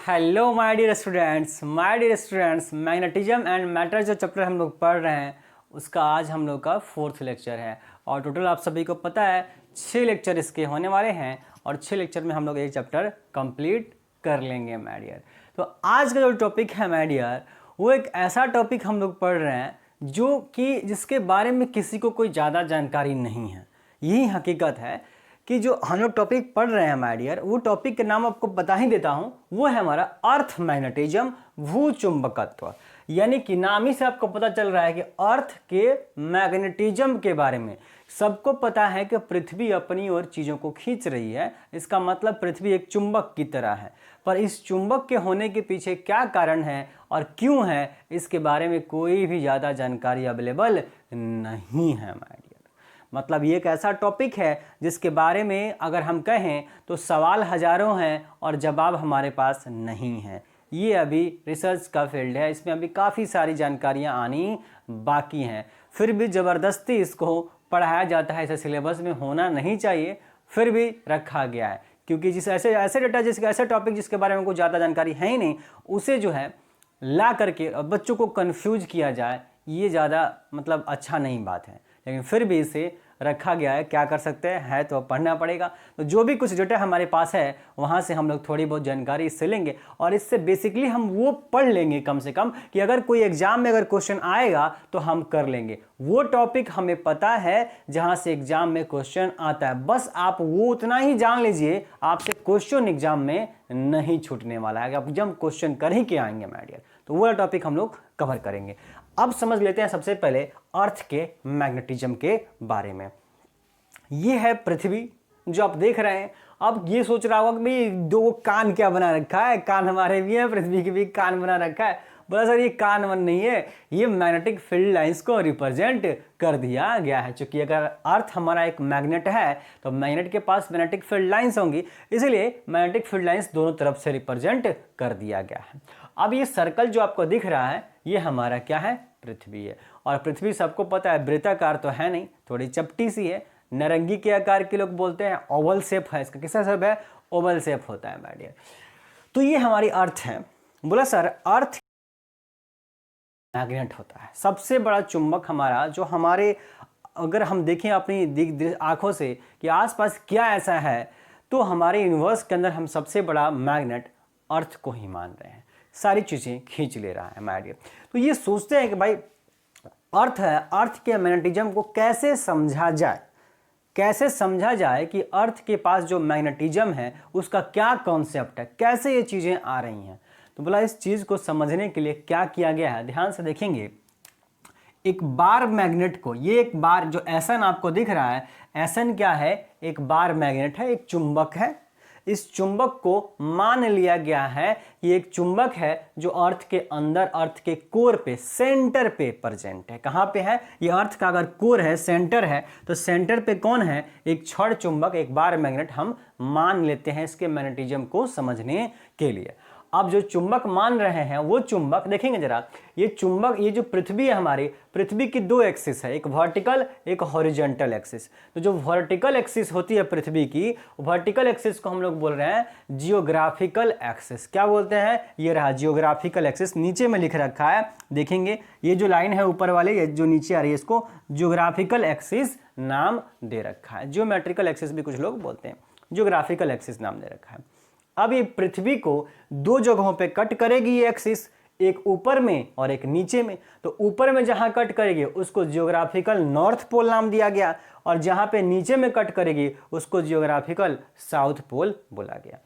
Hello my dear students magnetism and matter जो chapter हम लोग पढ़ रहे हैं उसका आज हम लोग का 4th लेक्चर है। और टोटल आप सभी को पता है 6 लेक्चर इसके होने वाले हैं और 6 लेक्चर में हम लोग ये चैप्टर कंप्लीट कर लेंगे माय डियर। तो आज का जो टॉपिक है माय डियर वो एक ऐसा टॉपिक हम लोग पढ़ रहे हैं जो कि जिसके बारे में किसी को कोई ज़्यादा जानकारी नहीं है। यही हकीकत है कि जो हम लोग टॉपिक पढ़ रहे हैं माय डियर, वो टॉपिक के नाम आपको बता ही देता हूँ। वो है हमारा अर्थ मैग्नेटिज्म, भूचुंबकत्व। यानी कि नाम ही से आपको पता चल रहा है कि अर्थ के मैग्नेटिज्म के बारे में सबको पता है कि पृथ्वी अपनी ओर चीज़ों को खींच रही है। इसका मतलब पृथ्वी एक चुंबक की तरह है। पर इस चुंबक के होने के पीछे क्या कारण है और क्यों है, इसके बारे में कोई भी ज़्यादा जानकारी अवेलेबल नहीं है माय डियर। मतलब ये एक ऐसा टॉपिक है जिसके बारे में अगर हम कहें तो सवाल हजारों हैं और जवाब हमारे पास नहीं है। ये अभी रिसर्च का फील्ड है, इसमें अभी काफ़ी सारी जानकारियां आनी बाकी हैं। फिर भी ज़बरदस्ती इसको पढ़ाया जाता है, ऐसे सिलेबस में होना नहीं चाहिए, फिर भी रखा गया है। क्योंकि जिस ऐसे डेटा जिसके ऐसे टॉपिक जिसके बारे में कोई ज़्यादा जानकारी है ही नहीं, उसे जो है ला करके बच्चों को कन्फ्यूज किया जाए, ये ज़्यादा मतलब अच्छा नहीं बात है। लेकिन फिर भी इसे रखा गया है, क्या कर सकते हैं, है तो पढ़ना पड़ेगा। तो जो भी कुछ डेटा हमारे पास है वहाँ से हम लोग थोड़ी बहुत जानकारी इससे लेंगे और इससे बेसिकली हम वो पढ़ लेंगे कम से कम कि अगर कोई एग्जाम में अगर क्वेश्चन आएगा तो हम कर लेंगे। वो टॉपिक हमें पता है जहाँ से एग्जाम में क्वेश्चन आता है, बस आप वो उतना ही जान लीजिए, आपसे क्वेश्चन एग्जाम में नहीं छूटने वाला है। आप जब क्वेश्चन कर ही के आएंगे माय डियर, तो वो टॉपिक हम लोग कवर करेंगे। अब समझ लेते हैं सबसे पहले अर्थ के मैग्नेटिज्म के बारे में। ये है पृथ्वी जो आप देख रहे हैं। अब ये सोच रहा होगा कि भाई दो कान क्या बना रखा है, कान हमारे भी हैं, पृथ्वी के भी कान बना रखा है। बोला सर ये कान वन नहीं है, ये मैग्नेटिक फील्ड लाइंस को रिप्रेजेंट कर दिया गया है। क्योंकि अगर अर्थ हमारा एक मैग्नेट है तो मैग्नेट के पास मैग्नेटिक फील्ड लाइंस होंगी, इसलिए मैग्नेटिक फील्ड लाइंस दोनों तरफ से रिप्रेजेंट कर दिया गया है। अब ये सर्कल जो आपको दिख रहा है ये हमारा क्या है, पृथ्वी है। और पृथ्वी सबको पता है वृत्ताकार तो है नहीं, थोड़ी चपटी सी है, नारंगी के आकार के लोग बोलते हैं, ओवल शेप है इसका। किसा शेप है, ओवल शेप होता है माय डियर। तो ये हमारी अर्थ है। बोला सर अर्थ मैग्नेट होता है, सबसे बड़ा चुंबक हमारा जो हमारे, अगर हम देखें अपनी आंखों से कि आसपास क्या ऐसा है, तो हमारे यूनिवर्स के अंदर हम सबसे बड़ा मैग्नेट अर्थ को ही मान रहे हैं। सारी चीज़ें खींच ले रहा है माय डियर। तो ये सोचते हैं कि भाई अर्थ है, अर्थ के मैग्नेटिज्म को कैसे समझा जाए, कैसे समझा जाए कि अर्थ के पास जो मैग्नेटिज्म है उसका क्या कॉन्सेप्ट है, कैसे ये चीज़ें आ रही हैं। तो बोला इस चीज़ को समझने के लिए क्या किया गया है, ध्यान से देखेंगे। एक बार मैग्नेट को, ये एक बार जो एसन आपको दिख रहा है, एसन क्या है, एक बार मैग्नेट है, एक चुंबक है। इस चुंबक को मान लिया गया है कि एक चुंबक है जो अर्थ के अंदर, अर्थ के कोर पे, सेंटर पे प्रेजेंट है। कहाँ पे है, ये अर्थ का अगर कोर है, सेंटर है, तो सेंटर पे कौन है, एक छड़ चुंबक, एक बार मैग्नेट हम मान लेते हैं इसके मैग्नेटिज्म को समझने के लिए। अब जो चुंबक मान रहे हैं वो चुंबक देखेंगे जरा, ये चुंबक, ये जो पृथ्वी है हमारी, पृथ्वी की दो एक्सिस है, एक वर्टिकल एक हॉरिजॉन्टल एक्सिस। तो जो वर्टिकल एक्सिस होती है पृथ्वी की, वर्टिकल एक्सिस को हम लोग बोल रहे हैं जियोग्राफिकल एक्सिस। क्या बोलते हैं, ये रहा जियोग्राफिकल एक्सिस, नीचे में लिख रखा है, देखेंगे ये जो लाइन है ऊपर वाले, ये जो नीचे आ रही है, इसको जियोग्राफिकल एक्सिस नाम दे रखा है। जियोमेट्रिकल एक्सिस भी कुछ लोग बोलते हैं, जियोग्राफिकल एक्सिस नाम दे रखा है। अब ये पृथ्वी को दो जगहों पे कट करेगी ये एक्सिस, एक ऊपर में और एक नीचे में। तो ऊपर में जहां कट करेगी उसको जियोग्राफिकल नॉर्थ पोल नाम दिया गया, और जहां पे नीचे में कट करेगी उसको जियोग्राफिकल साउथ पोल बोला गया।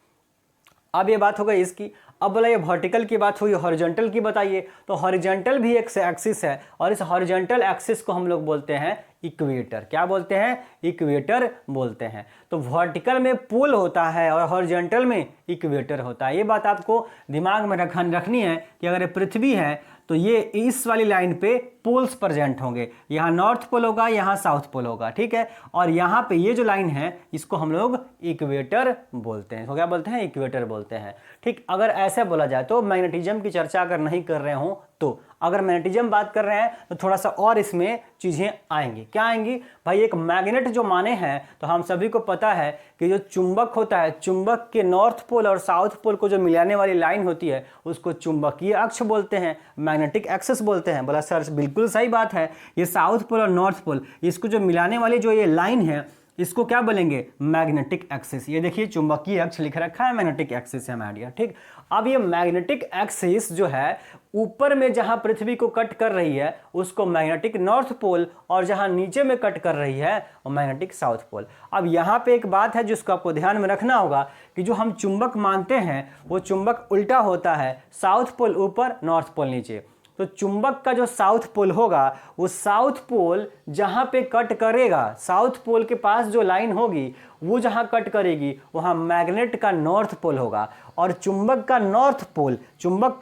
अब ये बात हो गई इसकी। अब बोला ये वर्टिकल की बात हुई, हॉरिजॉन्टल की बताइए। तो हॉरिजॉन्टल भी एक एक्सिस है और इस हॉरिजॉन्टल एक्सिस को हम लोग बोलते हैं इक्वेटर। क्या बोलते हैं, इक्वेटर बोलते हैं। तो वर्टिकल में पोल होता है और हॉरिजॉन्टल में इक्वेटर होता है। ये बात आपको दिमाग में रखनी है कि अगर पृथ्वी है तो ये इस वाली लाइन पे पोल्स प्रेजेंट होंगे, यहाँ नॉर्थ पोल होगा, यहाँ साउथ पोल होगा, ठीक है। और यहाँ पे ये जो लाइन है इसको हम लोग इक्वेटर बोलते हैं। तो क्या बोलते हैं, इक्वेटर बोलते हैं, ठीक। अगर ऐसे बोला जाए तो मैग्नेटिज्म की चर्चा अगर नहीं कर रहे हो तो अगर मैग्नेटिज्म बात कर रहे हैं तो थोड़ा सा और इसमें चीज़ें आएंगी। क्या आएंगी भाई? एक मैग्नेट जो माने हैं तो हम सभी को पता है कि जो चुंबक होता है, चुंबक के नॉर्थ पोल और साउथ पोल को जो मिलाने वाली लाइन होती है उसको चुंबकीय अक्ष बोलते हैं, मैग्नेटिक एक्सिस बोलते हैं। बोला सर बिल्कुल सही बात है, ये साउथ पोल और नॉर्थ पोल इसको जो मिलाने वाली जो ये लाइन है इसको क्या बोलेंगे? Magnetic axis. ये देखिए चुंबकीय अक्ष लिख रखा है, मैग्नेटिक एक्सिस है हमारे। ठीक, अब ये मैग्नेटिक एक्सिस जो है ऊपर में जहां पृथ्वी को कट कर रही है उसको मैग्नेटिक नॉर्थ पोल, और जहां नीचे में कट कर रही है वो मैग्नेटिक साउथ पोल। अब यहां पे एक बात है जिसको आपको ध्यान में रखना होगा कि जो हम चुंबक मानते हैं वो चुंबक उल्टा होता है, साउथ पोल ऊपर नॉर्थ पोल नीचे। तो चुंबक का जो साउथ पोल होगा वो साउथ पोल जहां पे कट करेगा, साउथ पोल के पास जो लाइन होगी वो जहां कट करेगी वहां मैग्नेट का नॉर्थ पोल होगा, और चुंबक का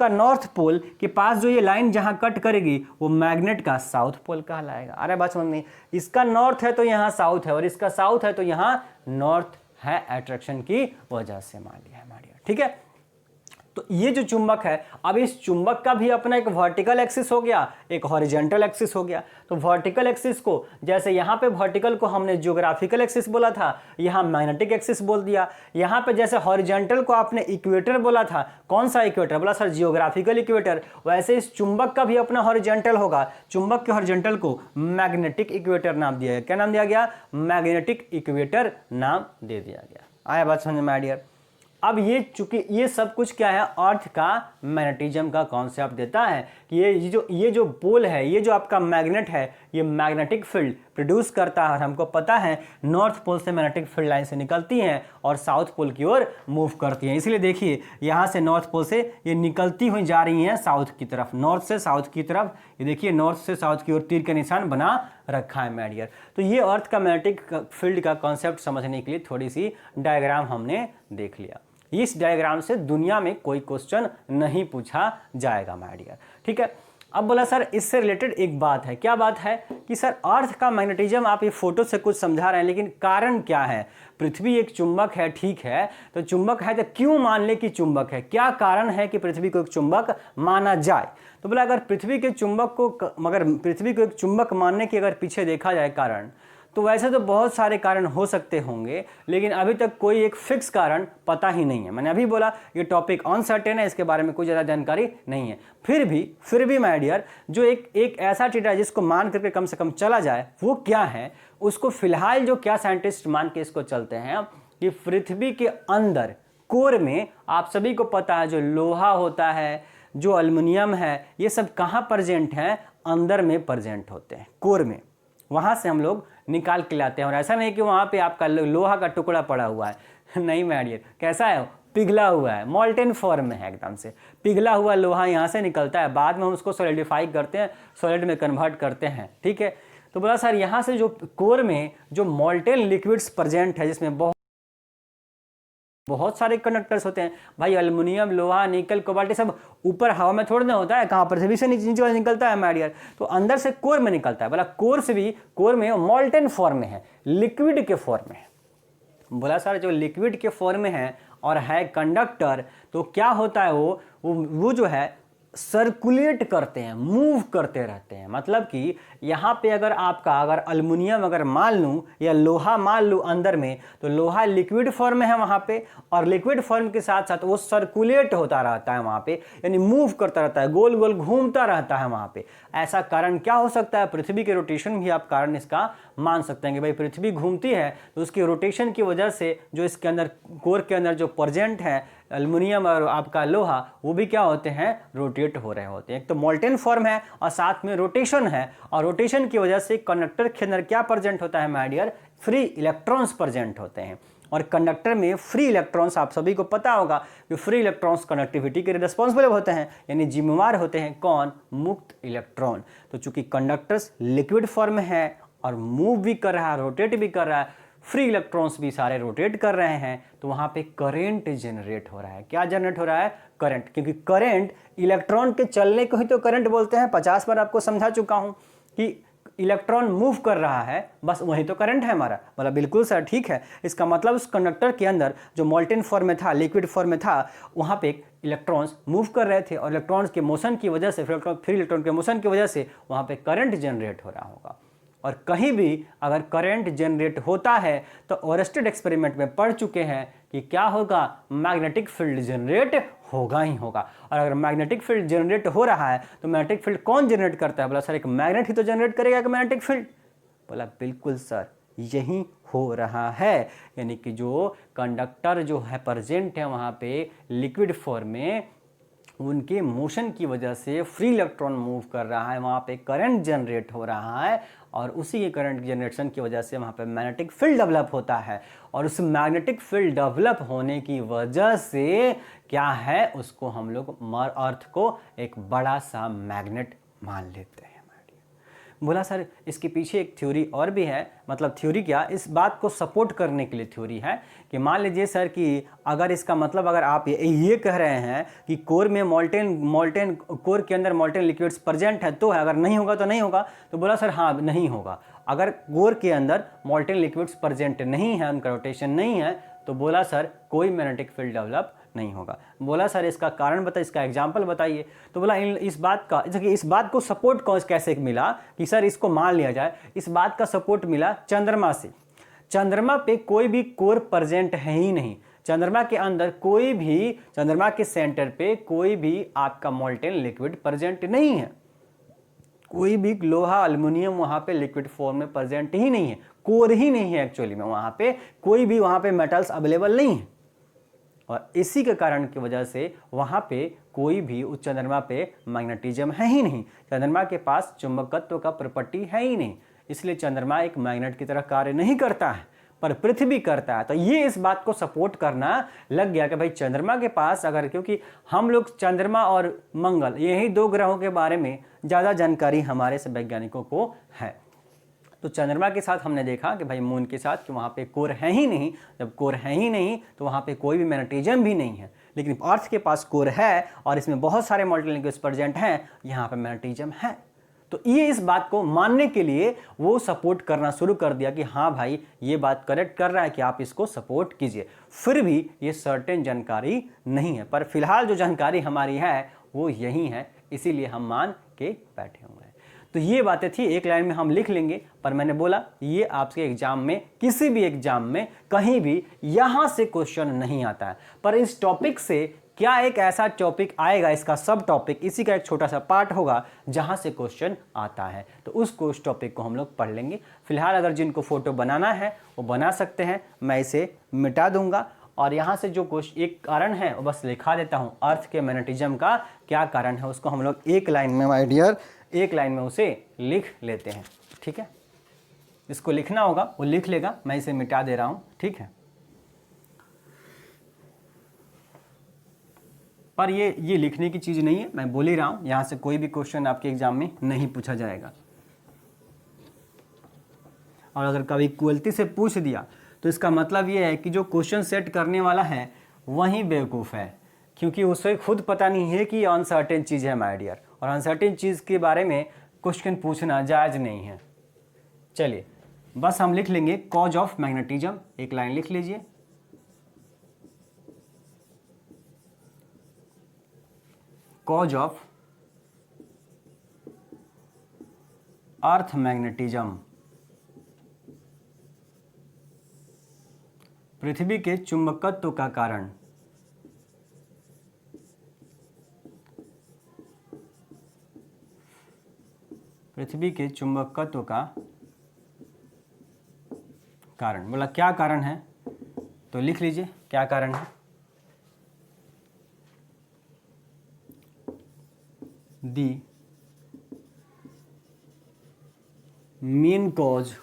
नॉर्थ पोल के पास जो ये लाइन जहां कट करेगी वो मैग्नेट का साउथ पोल कहलाएगा। अरे बात समझ में, इसका नॉर्थ है तो यहाँ साउथ है और इसका साउथ है तो यहाँ नॉर्थ है, अट्रैक्शन की वजह से मान लिया हमारे। ठीक है, तो ये जो चुंबक है, अब इस चुंबक का भी अपना एक वर्टिकल एक्सिस हो गया, एक हॉरिजॉन्टल एक्सिस हो गया। तो वर्टिकल एक्सिस को जैसे यहाँ पे वर्टिकल को हमने ज्योग्राफिकल एक्सिस बोला था, यहाँ मैग्नेटिक एक्सिस बोल दिया। यहाँ पे जैसे हॉरिजॉन्टल को आपने इक्वेटर बोला था, कौन सा इक्वेटर? बोला सर जियोग्राफिकल इक्वेटर। वैसे इस चुंबक का भी अपना हॉरिजॉन्टल होगा, चुंबक के हॉरिजॉन्टल को मैग्नेटिक इक्वेटर नाम दिया गया। क्या नाम दिया गया? मैग्नेटिक इक्वेटर नाम दे दिया गया। आया बात समझ में डियर? अब ये चूंकि ये सब कुछ क्या है, अर्थ का मैग्नेटिज्म का कॉन्सेप्ट देता है कि ये जो पोल है, ये जो आपका मैग्नेट है, ये मैग्नेटिक फील्ड प्रोड्यूस करता है। और हमको पता है नॉर्थ पोल से मैग्नेटिक फील्ड लाइन से निकलती हैं और साउथ पोल की ओर मूव करती हैं। इसलिए देखिए यहाँ से नॉर्थ पोल से ये निकलती हुई जा रही हैं साउथ की तरफ, नॉर्थ से साउथ की तरफ। ये देखिए नॉर्थ से साउथ की ओर तीर का निशान बना रखा है मैडियर। तो ये अर्थ का मैग्नेटिक फील्ड का कॉन्सेप्ट समझने के लिए थोड़ी सी डायग्राम हमने देख लिया। इस डायग्राम से दुनिया में कोई क्वेश्चन नहीं पूछा जाएगा माय डियर। ठीक है, अब बोला सर इससे रिलेटेड एक बात है। क्या बात है कि सर अर्थ का मैग्नेटिज्म आप ये फोटो से कुछ समझा रहे हैं, लेकिन कारण क्या है? पृथ्वी एक चुंबक है, ठीक है, तो चुंबक है तो क्यों मान ले कि चुंबक है? क्या कारण है कि पृथ्वी को एक चुंबक माना जाए? तो बोला अगर पृथ्वी के चुंबक को, मगर पृथ्वी को एक चुंबक मानने के अगर पीछे देखा जाए कारण, तो वैसे तो बहुत सारे कारण हो सकते होंगे, लेकिन अभी तक कोई एक फिक्स कारण पता ही नहीं है। मैंने अभी बोला ये टॉपिक अनसर्टेन है, इसके बारे में कोई ज़्यादा जानकारी नहीं है। फिर भी माय डियर जो एक ऐसा चीज़ है जिसको मान करके कम से कम चला जाए, वो क्या है? उसको फिलहाल जो क्या साइंटिस्ट मान के इसको चलते हैं कि पृथ्वी के अंदर कोर में आप सभी को पता है जो लोहा होता है, जो एल्युमिनियम है, ये सब कहाँ प्रेजेंट हैं? अंदर में प्रेजेंट होते हैं, कोर में। वहाँ से हम लोग निकाल के लाते हैं। और ऐसा नहीं कि वहाँ पे आपका लोहा का टुकड़ा पड़ा हुआ है नहीं मैडियर, कैसा है? पिघला हुआ है, मॉल्टेन फॉर्म में है, एकदम से पिघला हुआ लोहा यहाँ से निकलता है। बाद में हम उसको सॉलिडिफाई करते हैं, सॉलिड में कन्वर्ट करते हैं। ठीक है, तो बोला सर यहाँ से जो कोर में जो मॉल्टेन लिक्विड्स प्रेजेंट है, जिसमें बहुत सारे कंडक्टर्स होते हैं भाई, एल्युमिनियम, लोहा, निकल, कोबाल्ट, सब ऊपर हवा में थोड़ा ना होता है, कहाँ? पृथ्वी से नीचे निकलता है मैडियर। तो अंदर से कोर में निकलता है। बोला कोर से भी, कोर में मॉल्टेन फॉर्म में है, लिक्विड के फॉर्म में है। बोला सर जो लिक्विड के फॉर्म में है और है कंडक्टर, तो क्या होता है वो जो है सर्कुलेट करते हैं, मूव करते रहते हैं। मतलब कि यहाँ पे अगर एल्युमिनियम अगर मान लूँ या लोहा मान लूँ अंदर में, तो लोहा लिक्विड फॉर्म में है वहाँ पे, और लिक्विड फॉर्म के साथ साथ वो सर्कुलेट होता रहता है वहाँ पे, यानी मूव करता रहता है, गोल गोल घूमता रहता है वहाँ पे। ऐसा कारण क्या हो सकता है? पृथ्वी के रोटेशन भी आप कारण इसका मान सकते हैं कि भाई पृथ्वी घूमती है तो उसकी रोटेशन की वजह से जो इसके अंदर कोर के अंदर जो प्रेजेंट है एल्युमिनियम और आपका लोहा, वो भी क्या होते हैं? रोटेट हो रहे होते हैं। एक तो मॉल्टेन फॉर्म है और साथ में रोटेशन है, और रोटेशन की वजह से कंडक्टर के अंदर क्या प्रेजेंट होता है my dear? Free electrons present होते हैं। और कंडक्टर में फ्री इलेक्ट्रॉन्स, आप सभी को पता होगा कि फ्री इलेक्ट्रॉन्स कंडक्टिविटी के रिस्पॉन्सिबल होते हैं, यानी जिम्मेवार होते हैं कौन? मुक्त इलेक्ट्रॉन। तो चूंकि कंडक्टर्स लिक्विड फॉर्म में है और मूव भी कर रहा है, रोटेट भी कर रहा है, फ्री इलेक्ट्रॉन्स भी सारे रोटेट कर रहे हैं, तो वहाँ पे करंट जनरेट हो रहा है। क्या जनरेट हो रहा है? करंट। क्योंकि करंट इलेक्ट्रॉन के चलने को ही तो करंट बोलते हैं। 50 बार आपको समझा चुका हूँ कि इलेक्ट्रॉन मूव कर रहा है, बस वही तो करंट है हमारा। बोला बिल्कुल सर ठीक है। इसका मतलब उस कंडक्टर के अंदर जो मोल्टेन फॉर्म में था, लिक्विड फॉर्म में था, वहाँ पे इलेक्ट्रॉन्स मूव कर रहे थे और इलेक्ट्रॉन्स के मोशन की वजह से, फ्री इलेक्ट्रॉन के मोशन की वजह से वहाँ पे करंट जनरेट हो रहा होगा। और कहीं भी अगर करंट जनरेट होता है तो ओरेस्टेड एक्सपेरिमेंट में पढ़ चुके हैं कि क्या होगा, मैग्नेटिक फील्ड जनरेट होगा ही होगा। और अगर मैग्नेटिक फील्ड जनरेट हो रहा है तो मैग्नेटिक फील्ड कौन जनरेट करता है? बोला सर एक मैग्नेट ही तो जनरेट करेगा एक मैग्नेटिक फील्ड। बोला बिल्कुल सर यही हो रहा है, यानी कि जो कंडक्टर जो है प्रेजेंट है वहाँ पे लिक्विड फॉर्म में, उनके मोशन की वजह से फ्री इलेक्ट्रॉन मूव कर रहा है, वहाँ पे करंट जनरेट हो रहा है और उसी के करंट जनरेशन की वजह से वहाँ पे मैग्नेटिक फील्ड डेवलप होता है। और उस मैग्नेटिक फील्ड डेवलप होने की वजह से क्या है, उसको हम लोग अर्थ को एक बड़ा सा मैग्नेट मान लेते हैं। बोला सर इसके पीछे एक थ्योरी और भी है, मतलब थ्योरी क्या, इस बात को सपोर्ट करने के लिए थ्योरी है कि मान लीजिए सर कि अगर इसका मतलब अगर आप ये कह रहे हैं कि कोर में मोल्टेन कोर के अंदर मोल्टेन लिक्विड्स प्रेजेंट है तो है, अगर नहीं होगा तो नहीं होगा। तो बोला सर हाँ नहीं होगा। अगर कोर के अंदर मोल्टेन लिक्विड्स प्रेजेंट नहीं है, उनका रोटेशन नहीं है, तो बोला सर कोई मैग्नेटिक फील्ड डेवलप नहीं होगा। बोला सर इसका कारण बताइए, इसका एग्जाम्पल बताइए। तो बोला इस बात को सपोर्ट कैसे मिला कि सर इसको मान लिया जाए। इस बात का सपोर्ट मिला चंद्रमा से। चंद्रमा पे कोई भी कोर प्रेजेंट है ही नहीं। चंद्रमा के अंदर कोई भी, चंद्रमा के सेंटर पे कोई भी आपका मोल्टेन लिक्विड प्रेजेंट नहीं है। कोई भी लोहा एल्युमिनियम वहाँ पे लिक्विड फॉर्म में प्रेजेंट ही नहीं है, कोर ही नहीं है एक्चुअली में, वहाँ पे कोई भी वहाँ पे मेटल्स अवेलेबल नहीं है। और इसी के कारण की वजह से वहाँ पे कोई भी उस चंद्रमा पे मैग्नेटिज्म है ही नहीं। चंद्रमा के पास चुंबकत्व का प्रॉपर्टी है ही नहीं, इसलिए चंद्रमा एक मैग्नेट की तरह कार्य नहीं करता है, पर पृथ्वी करता है। तो ये इस बात को सपोर्ट करना लग गया कि भाई चंद्रमा के पास अगर, क्योंकि हम लोग चंद्रमा और मंगल यही दो ग्रहों के बारे में ज़्यादा जानकारी हमारे से वैज्ञानिकों को है। तो चंद्रमा के साथ हमने देखा कि भाई मून के साथ कि वहाँ पे कोर है ही नहीं। जब कोर है ही नहीं तो वहाँ पे कोई भी मैग्नेटिज्म भी नहीं है। लेकिन अर्थ के पास कोर है और इसमें बहुत सारे मोल्टेन लिक्विड्स प्रेजेंट हैं, यहाँ पे मैग्नेटिज्म है। तो ये इस बात को मानने के लिए वो सपोर्ट करना शुरू कर दिया कि हाँ भाई ये बात करेक्ट कर रहा है कि आप इसको सपोर्ट कीजिए। फिर भी ये सर्टेन जानकारी नहीं है, पर फिलहाल जो जानकारी हमारी है वो यही है, इसीलिए हम मान के बैठे हुए हैं। तो ये बातें थी, एक लाइन में हम लिख लेंगे, पर मैंने बोला ये आपके एग्जाम में, किसी भी एग्जाम में कहीं भी यहाँ से क्वेश्चन नहीं आता है। पर इस टॉपिक से क्या एक ऐसा टॉपिक आएगा, इसका सब टॉपिक, इसी का एक छोटा सा पार्ट होगा जहाँ से क्वेश्चन आता है, तो उस टॉपिक को हम लोग पढ़ लेंगे। फिलहाल अगर जिनको फोटो बनाना है वो बना सकते हैं, मैं इसे मिटा दूंगा। और यहाँ से जो क्वेश्चन एक कारण है वो बस लिखा देता हूँ, अर्थ के मैग्नेटिज्म का क्या कारण है उसको हम लोग एक लाइन में, माय डियर, एक लाइन में उसे लिख लेते हैं। ठीक है, इसको लिखना होगा वो लिख लेगा, मैं इसे मिटा दे रहा हूँ। ठीक है, पर ये लिखने की चीज़ नहीं है, मैं बोल ही रहा हूँ, यहाँ से कोई भी क्वेश्चन आपके एग्जाम में नहीं पूछा जाएगा। और अगर कभी गलती से पूछ दिया तो इसका मतलब ये है कि जो क्वेश्चन सेट करने वाला है वही बेवकूफ़ है, क्योंकि उसे खुद पता नहीं है कि ये अनसर्टेन चीज़ है माय डियर, और अनसर्टेन चीज़ के बारे में क्वेश्चन पूछना जायज़ नहीं है। चलिए बस हम लिख लेंगे कॉज ऑफ मैग्नेटिज्म, एक लाइन लिख लीजिए। कॉज ऑफ अर्थ मैग्नेटिज्म, पृथ्वी के चुंबकत्व का कारण। पृथ्वी के चुंबकत्व का कारण, बोला क्या कारण है, तो लिख लीजिए क्या कारण है। The main cause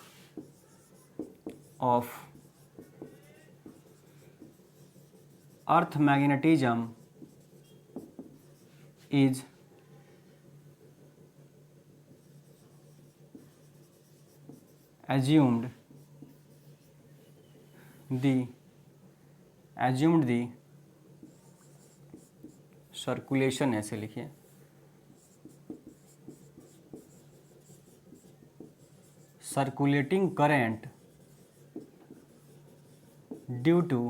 of earth magnetism is assumed the circulation, ऐसे लिखिए, circulating current due to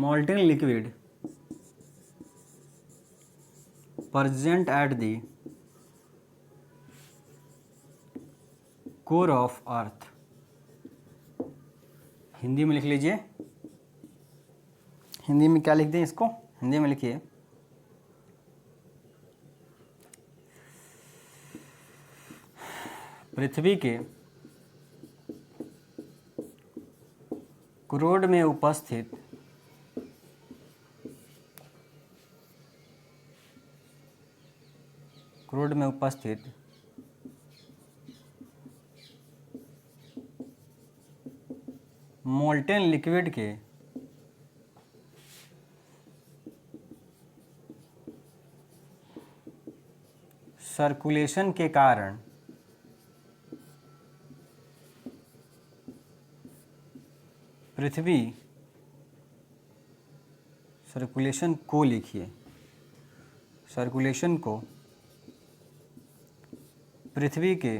molten liquid present at the core of earth। Hindi में लिख लीजिए, हिंदी में क्या लिख दें इसको, हिंदी में लिखिए पृथ्वी के क्रोड में उपस्थित मोल्टेन लिक्विड के सर्कुलेशन के कारण पृथ्वी सर्कुलेशन को लिखिए, सर्कुलेशन को पृथ्वी के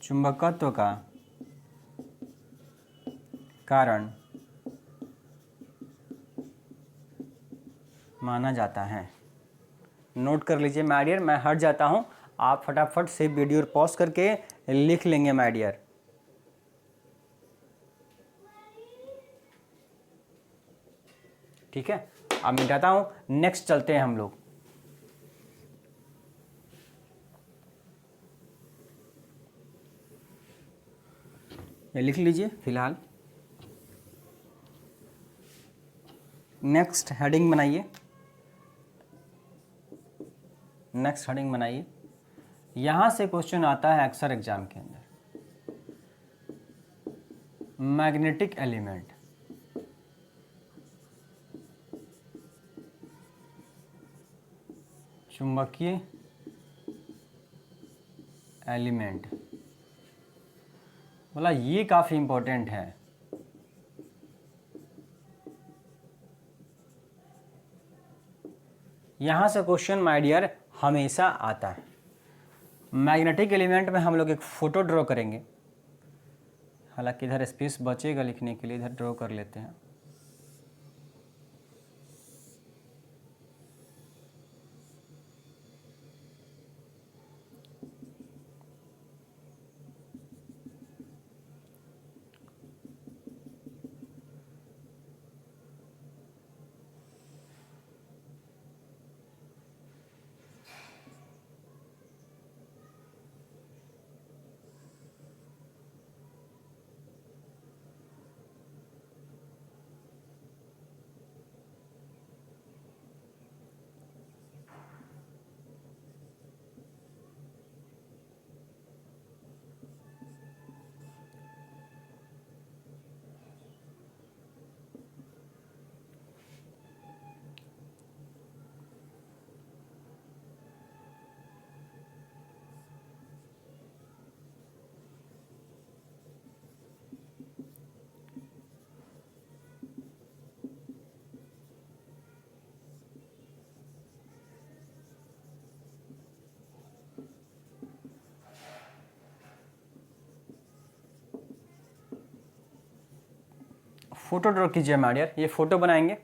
चुंबकत्व का कारण माना जाता है। नोट कर लीजिए माय डियर, मैं हट जाता हूं, आप फटाफट से वीडियो पॉज करके लिख लेंगे माय डियर। ठीक है, अब मिटाता हूं, नेक्स्ट चलते हैं हम लोग। ये लिख लीजिए फिलहाल। नेक्स्ट हेडिंग बनाइए, नेक्स्ट हेडिंग बनाइए। यहां से क्वेश्चन आता है अक्सर एग्जाम के अंदर, मैग्नेटिक एलिमेंट। चुंबकीय एलिमेंट, बोला ये काफी इंपॉर्टेंट है। यहां से क्वेश्चन माय डियर हमेशा आता है। मैग्नेटिक एलिमेंट में हम लोग एक फोटो ड्रॉ करेंगे, हालांकि इधर स्पेस बचेगा लिखने के लिए, इधर ड्रॉ कर लेते हैं। फोटो ड्रॉ कीजिए माय डियर, ये फोटो बनाएंगे।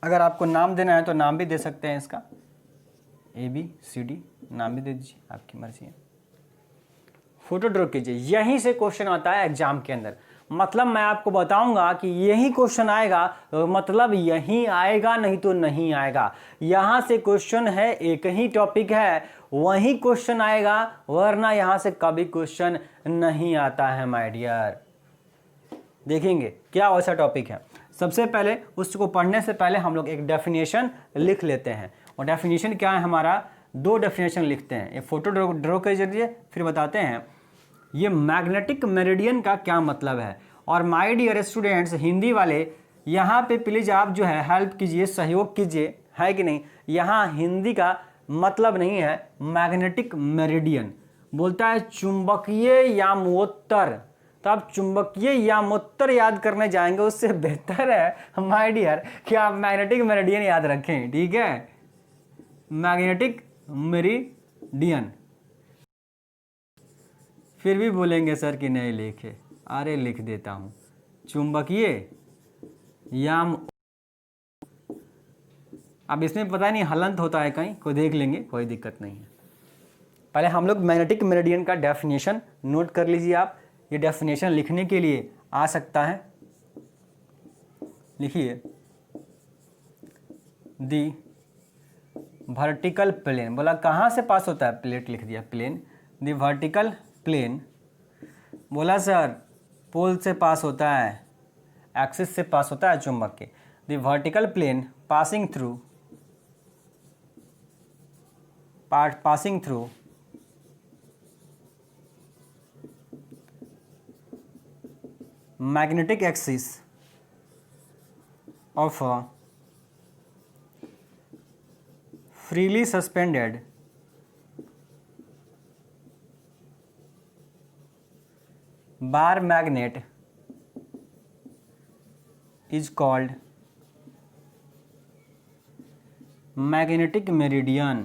अगर आपको नाम देना है तो नाम भी दे सकते हैं इसका, ABCD नाम भी दे दीजिए, आपकी मर्जी है। फोटो ड्रॉ कीजिए, यहीं से क्वेश्चन आता है एग्जाम के अंदर। मतलब मैं आपको बताऊंगा कि यही क्वेश्चन आएगा, मतलब यही आएगा, नहीं तो नहीं आएगा। यहां से क्वेश्चन है, एक ही टॉपिक है, वही क्वेश्चन आएगा, वरना यहां से कभी क्वेश्चन नहीं आता है माय डियर। देखेंगे क्या वैसा टॉपिक है। सबसे पहले उसको पढ़ने से पहले हम लोग एक डेफिनेशन लिख लेते हैं, और डेफिनेशन क्या है हमारा, दो डेफिनेशन लिखते हैं। ये फोटो ड्रॉ के जरिए फिर बताते हैं ये मैग्नेटिक मेरिडियन का क्या मतलब है। और माय डियर स्टूडेंट्स, हिंदी वाले यहाँ पे प्लीज़ आप जो है हेल्प कीजिए, सहयोग कीजिए, है कि नहीं। यहाँ हिंदी का मतलब नहीं है मैग्नेटिक मेरिडियन, बोलता है चुंबकीय यामोत्तर। तो आप चुंबकीय यामोत्तर याद करने जाएंगे, उससे बेहतर है माय डियर कि आप मैग्नेटिक मेरिडियन याद रखें। ठीक है, मैग्नेटिक मेरिडियन। फिर भी बोलेंगे सर कि नहीं लिखे, अरे लिख देता हूँ, चुंबकीय याम। अब इसमें पता नहीं हलंत होता है कहीं, कोई देख लेंगे, कोई दिक्कत नहीं है। पहले हम लोग मैग्नेटिक मेरिडियन का डेफिनेशन नोट कर लीजिए आप। ये डेफिनेशन लिखने के लिए आ सकता है, लिखिए। दी वर्टिकल प्लेन, बोला कहाँ से पास होता है, प्लेट लिख दिया, प्लेन। दी वर्टिकल प्लेन, बोला सर पोल से पास होता है, एक्सिस से पास होता है चुंबक के। The vertical plane passing through magnetic axis of a freely suspended bar magnet is called magnetic meridian।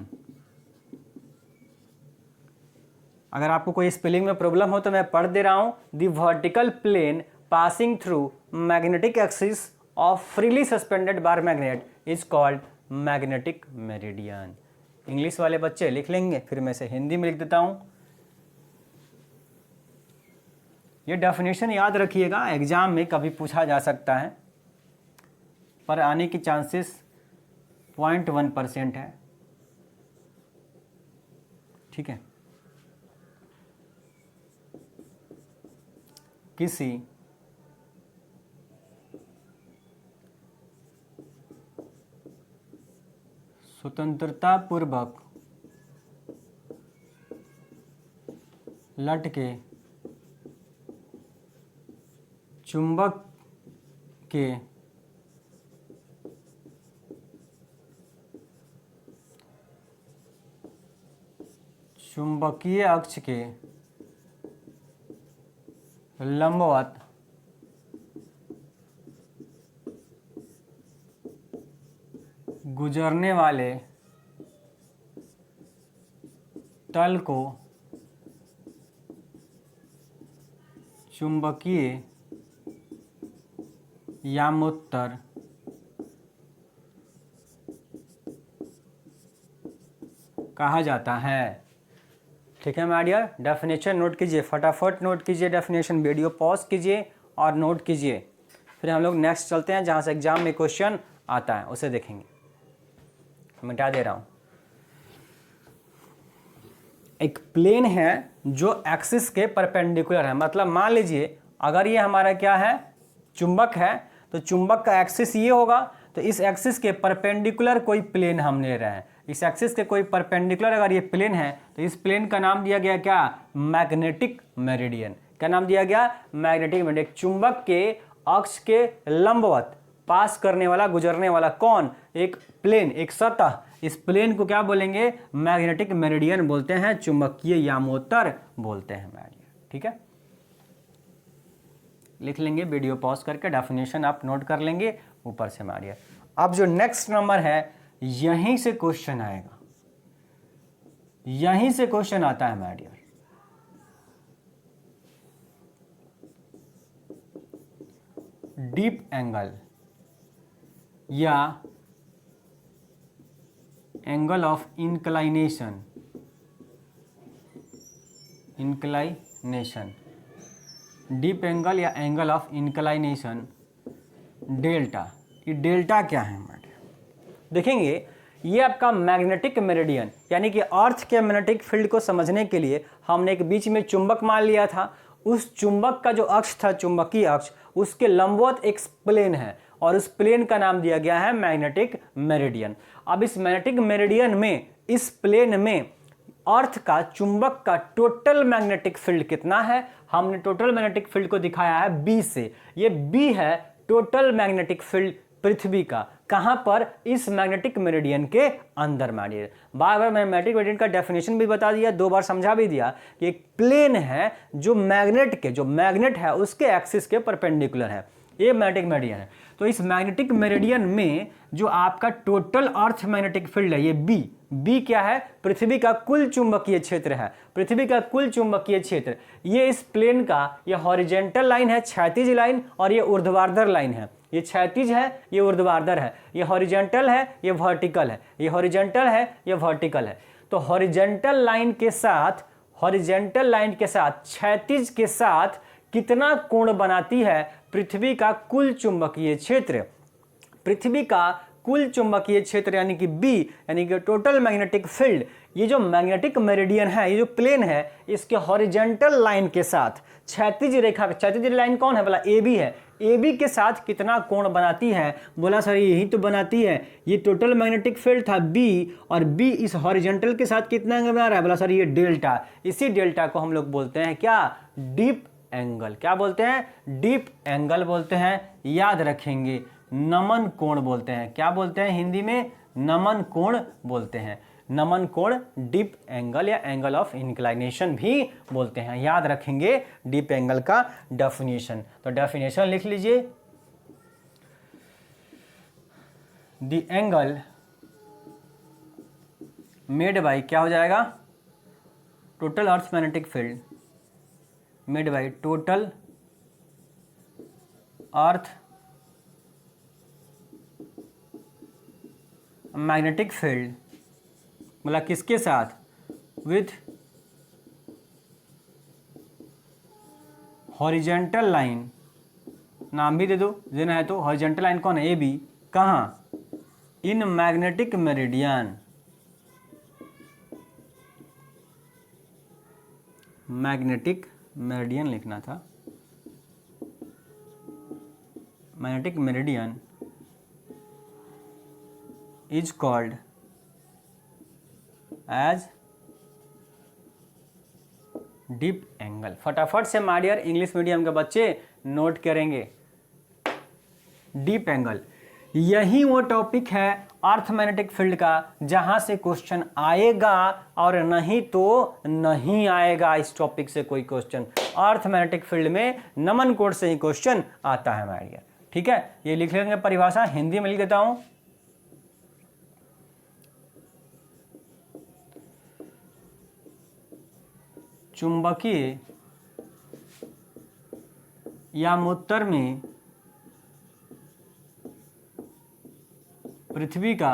अगर आपको कोई स्पेलिंग में प्रॉब्लम हो तो मैं पढ़ दे रहा हूं। The vertical plane passing through magnetic axis of freely suspended bar magnet is called magnetic meridian. English वाले बच्चे लिख लेंगे, फिर मैं इसे हिंदी में लिख देता हूं। ये डेफिनेशन याद रखिएगा, एग्जाम में कभी पूछा जा सकता है, पर आने की चांसेस 0.1% है। ठीक है, किसी स्वतंत्रता पूर्वक लटके चुंबक के चुंबकीय अक्ष के लंबवत गुजरने वाले तल को चुंबकीय यामोत्तर कहा जाता है। ठीक है माय डियर, डेफिनेशन नोट कीजिए, फटाफट नोट कीजिए डेफिनेशन, वीडियो पॉज कीजिए और नोट कीजिए। फिर हम लोग नेक्स्ट चलते हैं, जहाँ से एग्जाम में क्वेश्चन आता है उसे देखेंगे। मिटा दे रहा हूँ। एक प्लेन है जो एक्सिस के परपेंडिकुलर है, मतलब मान लीजिए अगर ये हमारा क्या है, चुंबक है, तो चुंबक का एक्सिस ये होगा, तो इस एक्सिस के परपेंडिकुलर कोई प्लेन हम ले रहे हैं। इस एक्सिस के कोई परपेंडिकुलर अगर ये प्लेन है तो इस प्लेन का नाम दिया गया क्या, मैग्नेटिक मेरिडियन। क्या नाम दिया गया, मैग्नेटिक मेरिडियन। चुंबक के अक्ष के लंबवत पास करने वाला, गुजरने वाला कौन, एक प्लेन, एक सतह। इस प्लेन को क्या बोलेंगे, मैग्नेटिक मेरिडियन बोलते हैं, चुंबकीय यामोत्तर बोलते हैं मैग्नेट। ठीक है, लिख लेंगे, वीडियो पॉज करके डेफिनेशन आप नोट कर लेंगे ऊपर से मारिए। अब जो नेक्स्ट नंबर है, यहीं से क्वेश्चन आएगा, यहीं से क्वेश्चन आता है माय डियर। डीप एंगल या angle of inclination, deep angle या एंगल ऑफ इंक्लाइनेशन डेल्टा। ये डेल्टा क्या है मैडम, देखेंगे। ये आपका मैग्नेटिक मेरिडियन, यानी कि अर्थ के मैग्नेटिक फील्ड को समझने के लिए हमने एक बीच में चुंबक मान लिया था। उस चुंबक का जो अक्ष था, चुंबकीय अक्ष, उसके लंबवत एक प्लेन है और उस प्लेन का नाम दिया गया है मैग्नेटिक मेरिडियन। अब इस मैग्नेटिक मेरिडियन में, इस प्लेन में अर्थ का, चुंबक का टोटल मैग्नेटिक फील्ड कितना है, हमने टोटल मैग्नेटिक फील्ड को दिखाया है बी से। ये बी है टोटल मैग्नेटिक फील्ड पृथ्वी का। कहाँ पर? इस मैग्नेटिक मेरिडियन के अंदर। मानिए बार बार मैं मैग्नेटिक मेरिडियन का डेफिनेशन भी बता दिया, 2 बार समझा भी दिया कि एक प्लेन है जो मैग्नेट है उसके एक्सिस के परपेंडिकुलर है, ये मैग्नेटिक मेरिडियन है। तो इस मैग्नेटिक मेरिडियन में जो आपका टोटल अर्थ मैग्नेटिक फील्ड है, ये बी क्या है? पृथ्वी का कुल चुंबकीय क्षेत्र है, पृथ्वी का कुल चुंबकीय क्षेत्र। ये इस प्लेन का ये हॉरिजेंटल लाइन है, क्षैतिज लाइन, और ये ऊर्ध्वाधर लाइन है। ये क्षैतिज है, ये ऊर्ध्वाधर है, ये हॉरिजेंटल है, ये वर्टिकल है, ये हॉरिजेंटल है, ये वर्टिकल है। तो हॉरिजेंटल लाइन के साथ क्षैतिज के साथ कितना कोण बनाती है पृथ्वी का कुल चुंबकीय क्षेत्र? पृथ्वी का कुल चुंबकीय क्षेत्र यानी कि बी, यानी कि टोटल मैग्नेटिक फील्ड, ये जो मैग्नेटिक मेरिडियन है, ये जो प्लेन है, इसके हॉरिजेंटल लाइन के साथ क्षैतिज लाइन कौन है? बोला ए बी है। ए बी के साथ कितना कोण बनाती है? बोला सर यही तो बनाती है, ये टोटल मैग्नेटिक फील्ड था बी, और बी इस हॉरिजेंटल के साथ कितना एंगल बना रहा है? बोला सर ये डेल्टा। इसी डेल्टा को हम लोग बोलते हैं क्या? Deep angle. क्या बोलते हैं? डीप एंगल बोलते हैं। याद रखेंगे, नमन कोण बोलते हैं। क्या बोलते हैं हिंदी में? नमन कोण बोलते हैं। नमन कोण डीप एंगल या एंगल ऑफ इंक्लाइनेशन भी बोलते हैं। याद रखेंगे डीप एंगल का डेफिनेशन। तो डेफिनेशन लिख लीजिए, द एंगल मेड बाय, क्या हो जाएगा? Total earth magnetic field made by total earth magnetic field, मतलब किसके साथ? विथ हॉरिजेंटल लाइन, नाम भी दे दो, देना है तो। हॉरिजेंटल लाइन कौन है? A B. कहाँ? In magnetic meridian, magnetic meridian लिखना था। Magnetic meridian is called as dip angle. फटाफट से माय डियर इंग्लिश मीडियम के बच्चे नोट करेंगे, डीप एंगल। यही वो टॉपिक है अर्थ मैग्नेटिक फील्ड का जहां से क्वेश्चन आएगा, और नहीं तो नहीं आएगा इस टॉपिक से कोई क्वेश्चन। अर्थ मैग्नेटिक फील्ड में नमन कोण से ही क्वेश्चन आता है माय डियर। ठीक है, ये लिख लेंगे परिभाषा, हिंदी में लिख देता हूं। चुंबकीय यामोत्तर में पृथ्वी का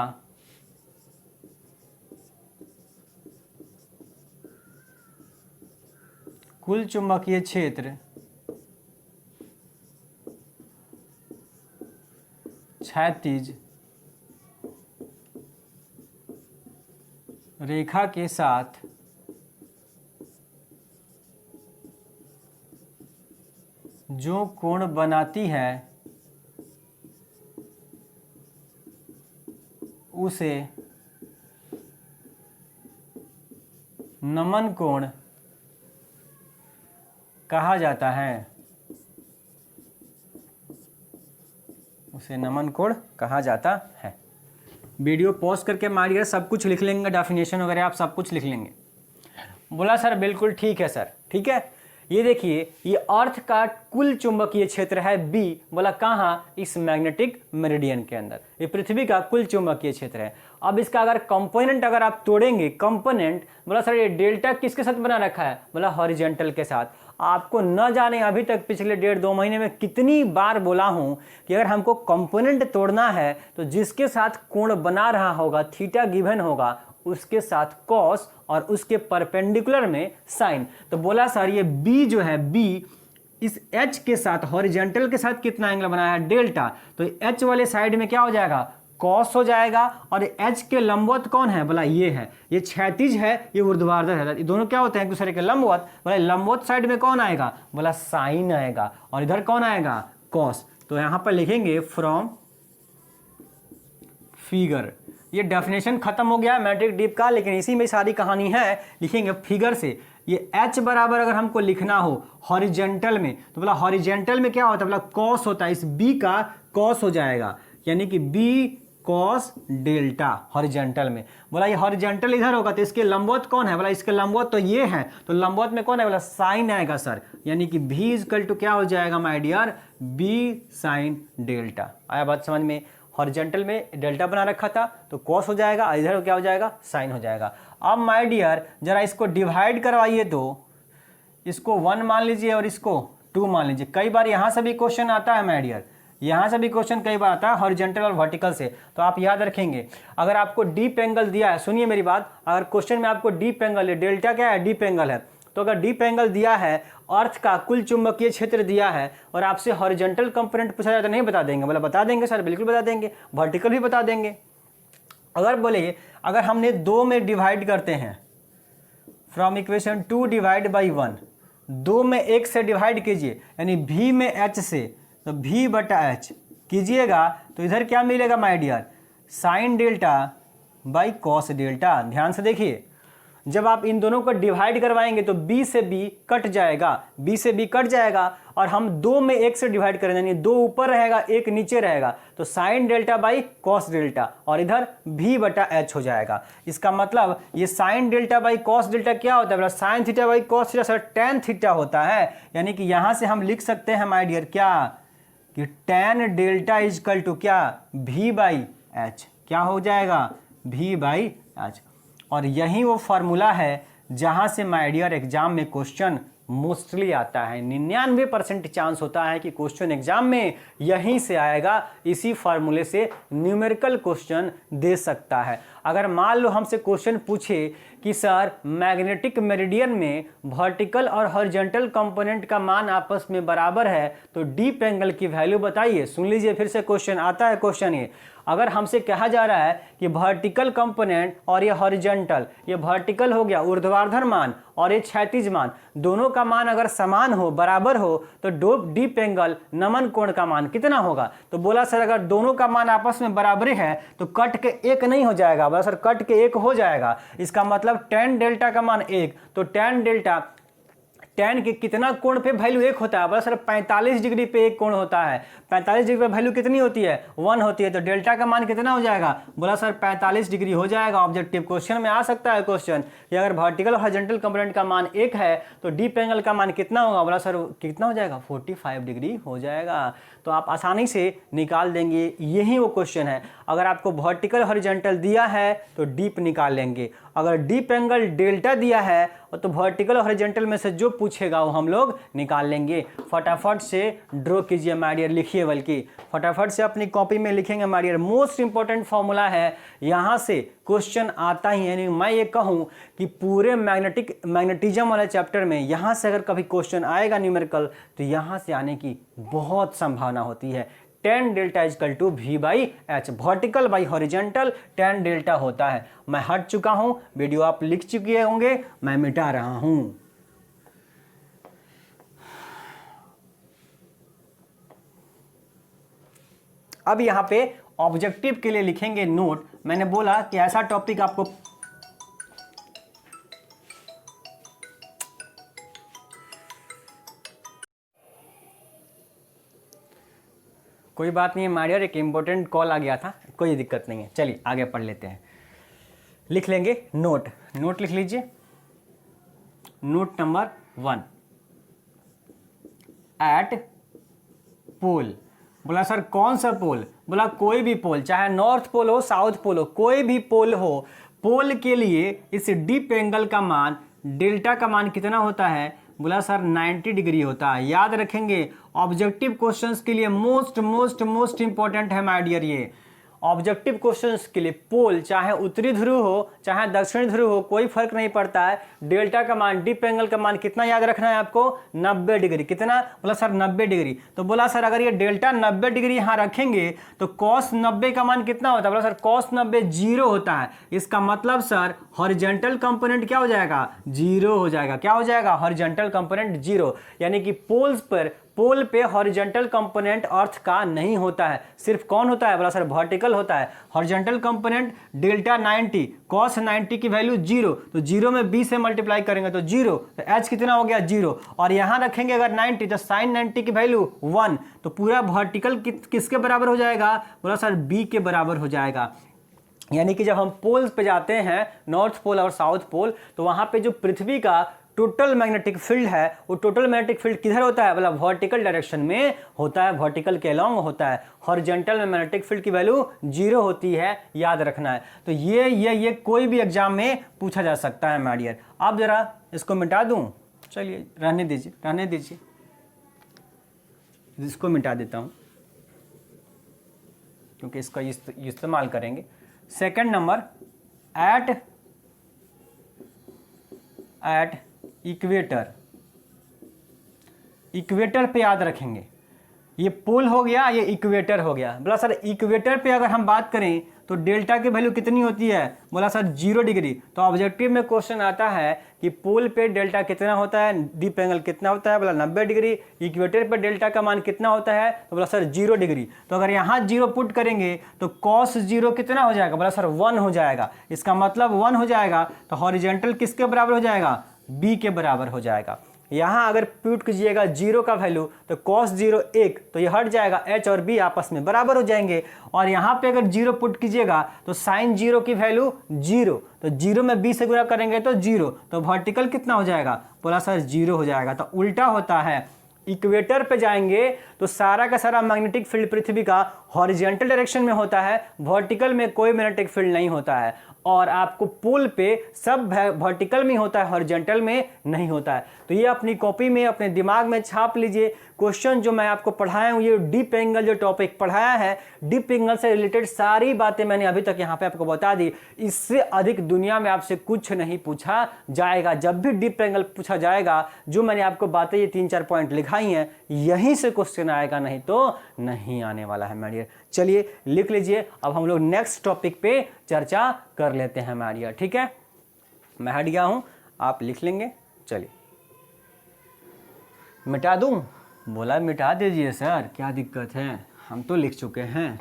कुल चुंबकीय क्षेत्र क्षैतिज रेखा के साथ जो कोण बनाती है उसे नमन कोण कहा जाता है। उसे नमन कोण कहा जाता है। वीडियो पॉज करके मारिए, सब कुछ लिख लेंगे, डेफिनेशन वगैरह आप सब कुछ लिख लेंगे। बोला सर बिल्कुल ठीक है सर। ठीक है, ये देखिए, ये अर्थ का कुल चुंबकीय क्षेत्र है बी। बोला कहाँ? इस मैग्नेटिक मेरिडियन के अंदर। ये पृथ्वी का कुल चुंबकीय क्षेत्र है। अब इसका अगर कंपोनेंट अगर आप तोड़ेंगे, कंपोनेंट, बोला सर ये डेल्टा किसके साथ बना रखा है? बोला हॉरिजेंटल के साथ। आपको न जाने अभी तक पिछले 1.5-2 महीने में कितनी बार बोला हूं कि अगर हमको कंपोनेंट तोड़ना है तो जिसके साथ कोण बना रहा होगा, थीटा गिवन होगा, उसके साथ कॉस और उसके परपेंडिकुलर में साइन। तो बोला सर ये बी जो है, बी इस एच के साथ हॉरिजेंटल के साथ कितना एंगल बनाया है? डेल्टा। तो एच वाले साइड में क्या हो जाएगा? कॉस हो जाएगा। और एच के लंबवत कौन है? बोला ये है। ये क्षैतिज है, ये ऊर्ध्वाधर है। ये दोनों क्या होते हैं? एक दूसरे के लंबवत। बोला लंबवत साइड में कौन आएगा? बोला साइन आएगा। और इधर कौन आएगा? कॉस। तो यहां पर लिखेंगे फ्रॉम फिगर। ये डेफिनेशन खत्म हो गया मैट्रिक डीप का, लेकिन इसी में सारी कहानी है। लिखेंगे फिगर से। ये h बराबर अगर हमको लिखना हो हॉरिजेंटल में, तो बोला हॉरिजेंटल में क्या होता है? बोला कॉस होता है। इस b का कॉस हो जाएगा। यानी कि बी कॉस डेल्टा हॉरिजॉन्टल में। बोला ये हॉरिजॉन्टल इधर होगा तो इसके लंबवत कौन है, बोला इसके लंबवत तो ये है, तो लंबवत में कौन है, बोला साइन आएगा सर, यानी कि भी इक्वल टू क्या हो जाएगा my dear, B sine delta. आया बात समझ में। हॉरिजॉन्टल में डेल्टा बना रखा था तो कॉस हो जाएगा, इधर क्या हो जाएगा, साइन हो जाएगा। अब माय डियर जरा इसको डिवाइड करवाइए, तो इसको 1 मान लीजिए और इसको 2 मान लीजिए। कई बार यहाँ से भी क्वेश्चन आता है माय डियर, यहाँ से भी क्वेश्चन कई बार आता है हॉरिजॉन्टल और वर्टिकल से, तो आप याद रखेंगे अगर आपको डीप एंगल दिया है, सुनिए मेरी बात, अगर क्वेश्चन में आपको डीप एंगल है, डेल्टा क्या है, डीप एंगल है, तो अगर डीप एंगल दिया है, अर्थ का कुल चुंबकीय क्षेत्र दिया है और आपसे हॉरिजॉन्टल कंपोनेंट पूछा जाए तो नहीं बता देंगे, बोला बता देंगे सर, बिल्कुल बता देंगे, वर्टिकल भी बता देंगे। अगर बोले अगर हमने 2 में डिवाइड करते हैं, फ्रॉम इक्वेशन 2 डिवाइड बाई 1, 2 में 1 से डिवाइड कीजिए, यानी v में h से, तो v बटा h कीजिएगा तो इधर क्या मिलेगा my dear, sine delta by cos delta. ध्यान से देखिए, जब आप इन दोनों को डिवाइड करवाएंगे तो b से b कट जाएगा, b से b कट जाएगा, और हम 2 में 1 से डिवाइड करेंगे, यानी 2 ऊपर रहेगा 1 नीचे रहेगा, तो sign delta by cos delta, और इधर v बटा h हो जाएगा। इसका मतलब ये sign delta by cos delta क्या होता है, sine theta by cos theta sir tan theta होता है, यानी कि यहां से हम लिख सकते हैं माय डियर क्या, कि टेन डेल्टा इजकल टू क्या, v बाई h, क्या हो जाएगा, v बाई h। और यही वो फार्मूला है जहां से माय डियर एग्जाम में क्वेश्चन मोस्टली आता है, 99% चांस होता है कि क्वेश्चन एग्जाम में यहीं से आएगा, इसी फार्मूले से न्यूमेरिकल क्वेश्चन दे सकता है। अगर मान लो हमसे क्वेश्चन पूछे कि सर मैग्नेटिक मेरिडियन में वर्टिकल और हॉरिजॉन्टल कंपोनेंट का मान आपस में बराबर है, तो डीप एंगल की वैल्यू बताइए। सुन लीजिए फिर से क्वेश्चन आता है, क्वेश्चन ये अगर हमसे कहा जा रहा है कि वर्टिकल कंपोनेंट और ये हॉरिजॉन्टल, ये वर्टिकल हो गया ऊर्ध्वाधर मान और ये क्षैतिज मान, दोनों का मान अगर समान हो, बराबर हो, तो डीप एंगल नमन कोण का मान कितना होगा। तो बोला सर अगर दोनों का मान आपस में बराबरी है तो कट के 1 नहीं हो जाएगा, बोला सर कट के 1 हो जाएगा। इसका मतलब टेन डेल्टा का मान 1, तो टेन डेल्टा, टेन के कितना कोण पे वैल्यू 1 होता है, बोला सर 45 डिग्री पे 1 कोण होता है, 45 डिग्री पे वैल्यू कितनी होती है, 1 होती है, तो डेल्टा का मान कितना हो जाएगा, बोला सर 45 डिग्री हो जाएगा। ऑब्जेक्टिव क्वेश्चन में आ सकता है क्वेश्चन कि अगर वर्टिकल और हॉरिजॉन्टल कंपोनेंट का मान 1 है तो डीप एंगल का मान कितना होगा, बोला सर कितना हो जाएगा, 45 डिग्री हो जाएगा। तो आप आसानी से निकाल देंगे, यही वो क्वेश्चन है। अगर आपको वर्टिकल हॉरिजॉन्टल दिया है तो डीप निकाल लेंगे, अगर डीप एंगल डेल्टा दिया है तो वर्टिकल हॉरिजॉन्टल में से जो पूछेगा वो हम लोग निकाल लेंगे। फटाफट से ड्रॉ कीजिए माय डियर, लिखिए, बल्कि फटाफट से अपनी कॉपी में लिखेंगे my dear. Most important formula है, यहाँ से क्वेश्चन आता ही, यानी मैं ये कहूँ कि पूरे मैग्नेटिज्म वाले चैप्टर में यहाँ से अगर कभी क्वेश्चन आएगा न्यूमेरिकल तो यहाँ से आने की बहुत संभावना होती है। Tan delta is equal to v by H, vertical by horizontal tan delta होता है। मैं हट चुका हूं, वीडियो आप लिख चुके होंगे, मैं मिटा रहा हूं। अब यहां पे ऑब्जेक्टिव के लिए लिखेंगे नोट। मैंने बोला कि ऐसा टॉपिक आपको कोई बात नहीं है माय डियर, एक इंपॉर्टेंट कॉल आ गया था, कोई दिक्कत नहीं है। चलिए आगे पढ़ लेते हैं। लिख लेंगे नोट, नोट लिख लीजिए। नोट नंबर 1, एट पोल। बोला सर कौन सा पोल, बोला कोई भी पोल, चाहे नॉर्थ पोल हो साउथ पोल हो, कोई भी पोल हो, पोल के लिए इस डीप एंगल का मान, डेल्टा का मान कितना होता है, बोला सर 90 डिग्री होता है। याद रखेंगे ऑब्जेक्टिव क्वेश्चंस के लिए मोस्ट इंपॉर्टेंट है माय डियर। ये ऑब्जेक्टिव क्वेश्चंस के लिए पोल चाहे उत्तरी ध्रुव हो चाहे दक्षिणी ध्रुव हो, कोई फर्क नहीं पड़ता है। डेल्टा का मान, डीप एंगल का मान कितना याद रखना है आपको, 90 डिग्री। कितना, बोला सर 90 डिग्री। तो बोला सर अगर ये डेल्टा 90 डिग्री यहाँ रखेंगे तो कॉस 90 का मान कितना होता है, बोला सर कॉस 90 जीरो होता है। इसका मतलब सर हॉरिजॉन्टल कंपोनेंट क्या हो जाएगा, जीरो हो जाएगा। क्या हो जाएगा, हॉरिजॉन्टल कंपोनेंट जीरो, यानी कि पोल्स पर पोल पे हॉरिजॉन्टल कंपोनेंट अर्थ का नहीं होता है, सिर्फ कौन होता है, बोला सर वर्टिकल होता है। हॉरिजॉन्टल कंपोनेंट डेल्टा 90 कॉस 90 की वैल्यू 0, तो 0 में b से मल्टीप्लाई करेंगे तो 0, तो h कितना हो गया 0, और यहाँ रखेंगे अगर 90 तो साइन 90 की वैल्यू 1, तो पूरा वर्टिकल किसके बराबर हो जाएगा, बोला सर b के बराबर हो जाएगा। यानी कि जब हम पोल्स पे जाते हैं नॉर्थ पोल और साउथ पोल, तो वहाँ पे जो पृथ्वी का टोटल मैग्नेटिक फील्ड है वो टोटल मैग्नेटिक फील्ड किधर होता है, मतलब वर्टिकल डायरेक्शन में होता है, वर्टिकल के अलोंग होता है। हॉरिजॉन्टल में मैग्नेटिक फील्ड की वैल्यू 0 होती है, याद रखना है। तो ये कोई भी एग्जाम में पूछा जा सकता है माय डियर। अब जरा इसको मिटा दूं, चलिए रहने दीजिए, इसको मिटा देता हूं क्योंकि इसका इस्तेमाल करेंगे। सेकंड नंबर, एट इक्वेटर पे याद रखेंगे, ये पोल हो गया, ये इक्वेटर हो गया। बोला सर इक्वेटर पे अगर हम बात करें तो डेल्टा की वैल्यू कितनी होती है, बोला सर 0 डिग्री। तो ऑब्जेक्टिव में क्वेश्चन आता है कि पोल पे डेल्टा कितना होता है, डीप एंगल कितना होता है, बोला 90 डिग्री। इक्वेटर पे डेल्टा का मान कितना होता है, तो बोला सर 0 डिग्री। तो अगर यहाँ 0 पुट करेंगे तो कॉस 0 कितना हो जाएगा, बोला सर 1 हो जाएगा। इसका मतलब 1 हो जाएगा, तो हॉरिजॉन्टल किसके बराबर हो जाएगा, b के बराबर हो जाएगा। यहाँ अगर पुट कीजिएगा 0 का वैल्यू तो cos 0 1, तो ये हट जाएगा, h और b आपस में बराबर हो जाएंगे। और यहाँ पे अगर 0 पुट कीजिएगा तो साइन 0 की वैल्यू 0, तो 0 में b से गुणा करेंगे तो 0, तो वर्टिकल कितना हो जाएगा, बोला सर 0 हो जाएगा। तो उल्टा होता है, इक्वेटर पे जाएंगे तो सारा का सारा मैग्नेटिक फील्ड पृथ्वी का हॉरिजॉन्टल डायरेक्शन में होता है, वर्टिकल में कोई मैग्नेटिक फील्ड नहीं होता है। और आपको पोल पे सब वर्टिकल में होता है, हॉरिजॉन्टल में नहीं होता है। तो ये अपनी कॉपी में अपने दिमाग में छाप लीजिए। क्वेश्चन जो मैं आपको पढ़ाया हूँ, ये डीप एंगल जो टॉपिक पढ़ाया है, डीप एंगल से रिलेटेड सारी बातें मैंने अभी तक यहाँ पे आपको बता दी। इससे अधिक दुनिया में आपसे कुछ नहीं पूछा जाएगा। जब भी डीप एंगल पूछा जाएगा, जो मैंने आपको बातें ये 3-4 पॉइंट लिखाई हैं, यहीं से क्वेश्चन आएगा, नहीं तो नहीं आने वाला है माय डियर। चलिए लिख लीजिए, अब हम लोग नेक्स्ट टॉपिक पे चर्चा कर लेते हैं माय डियर, ठीक है। मैं हट गया हूँ, आप लिख लेंगे। चलिए मिटा दूं, बोला मिटा दीजिए सर, क्या दिक्कत है, हम तो लिख चुके हैं।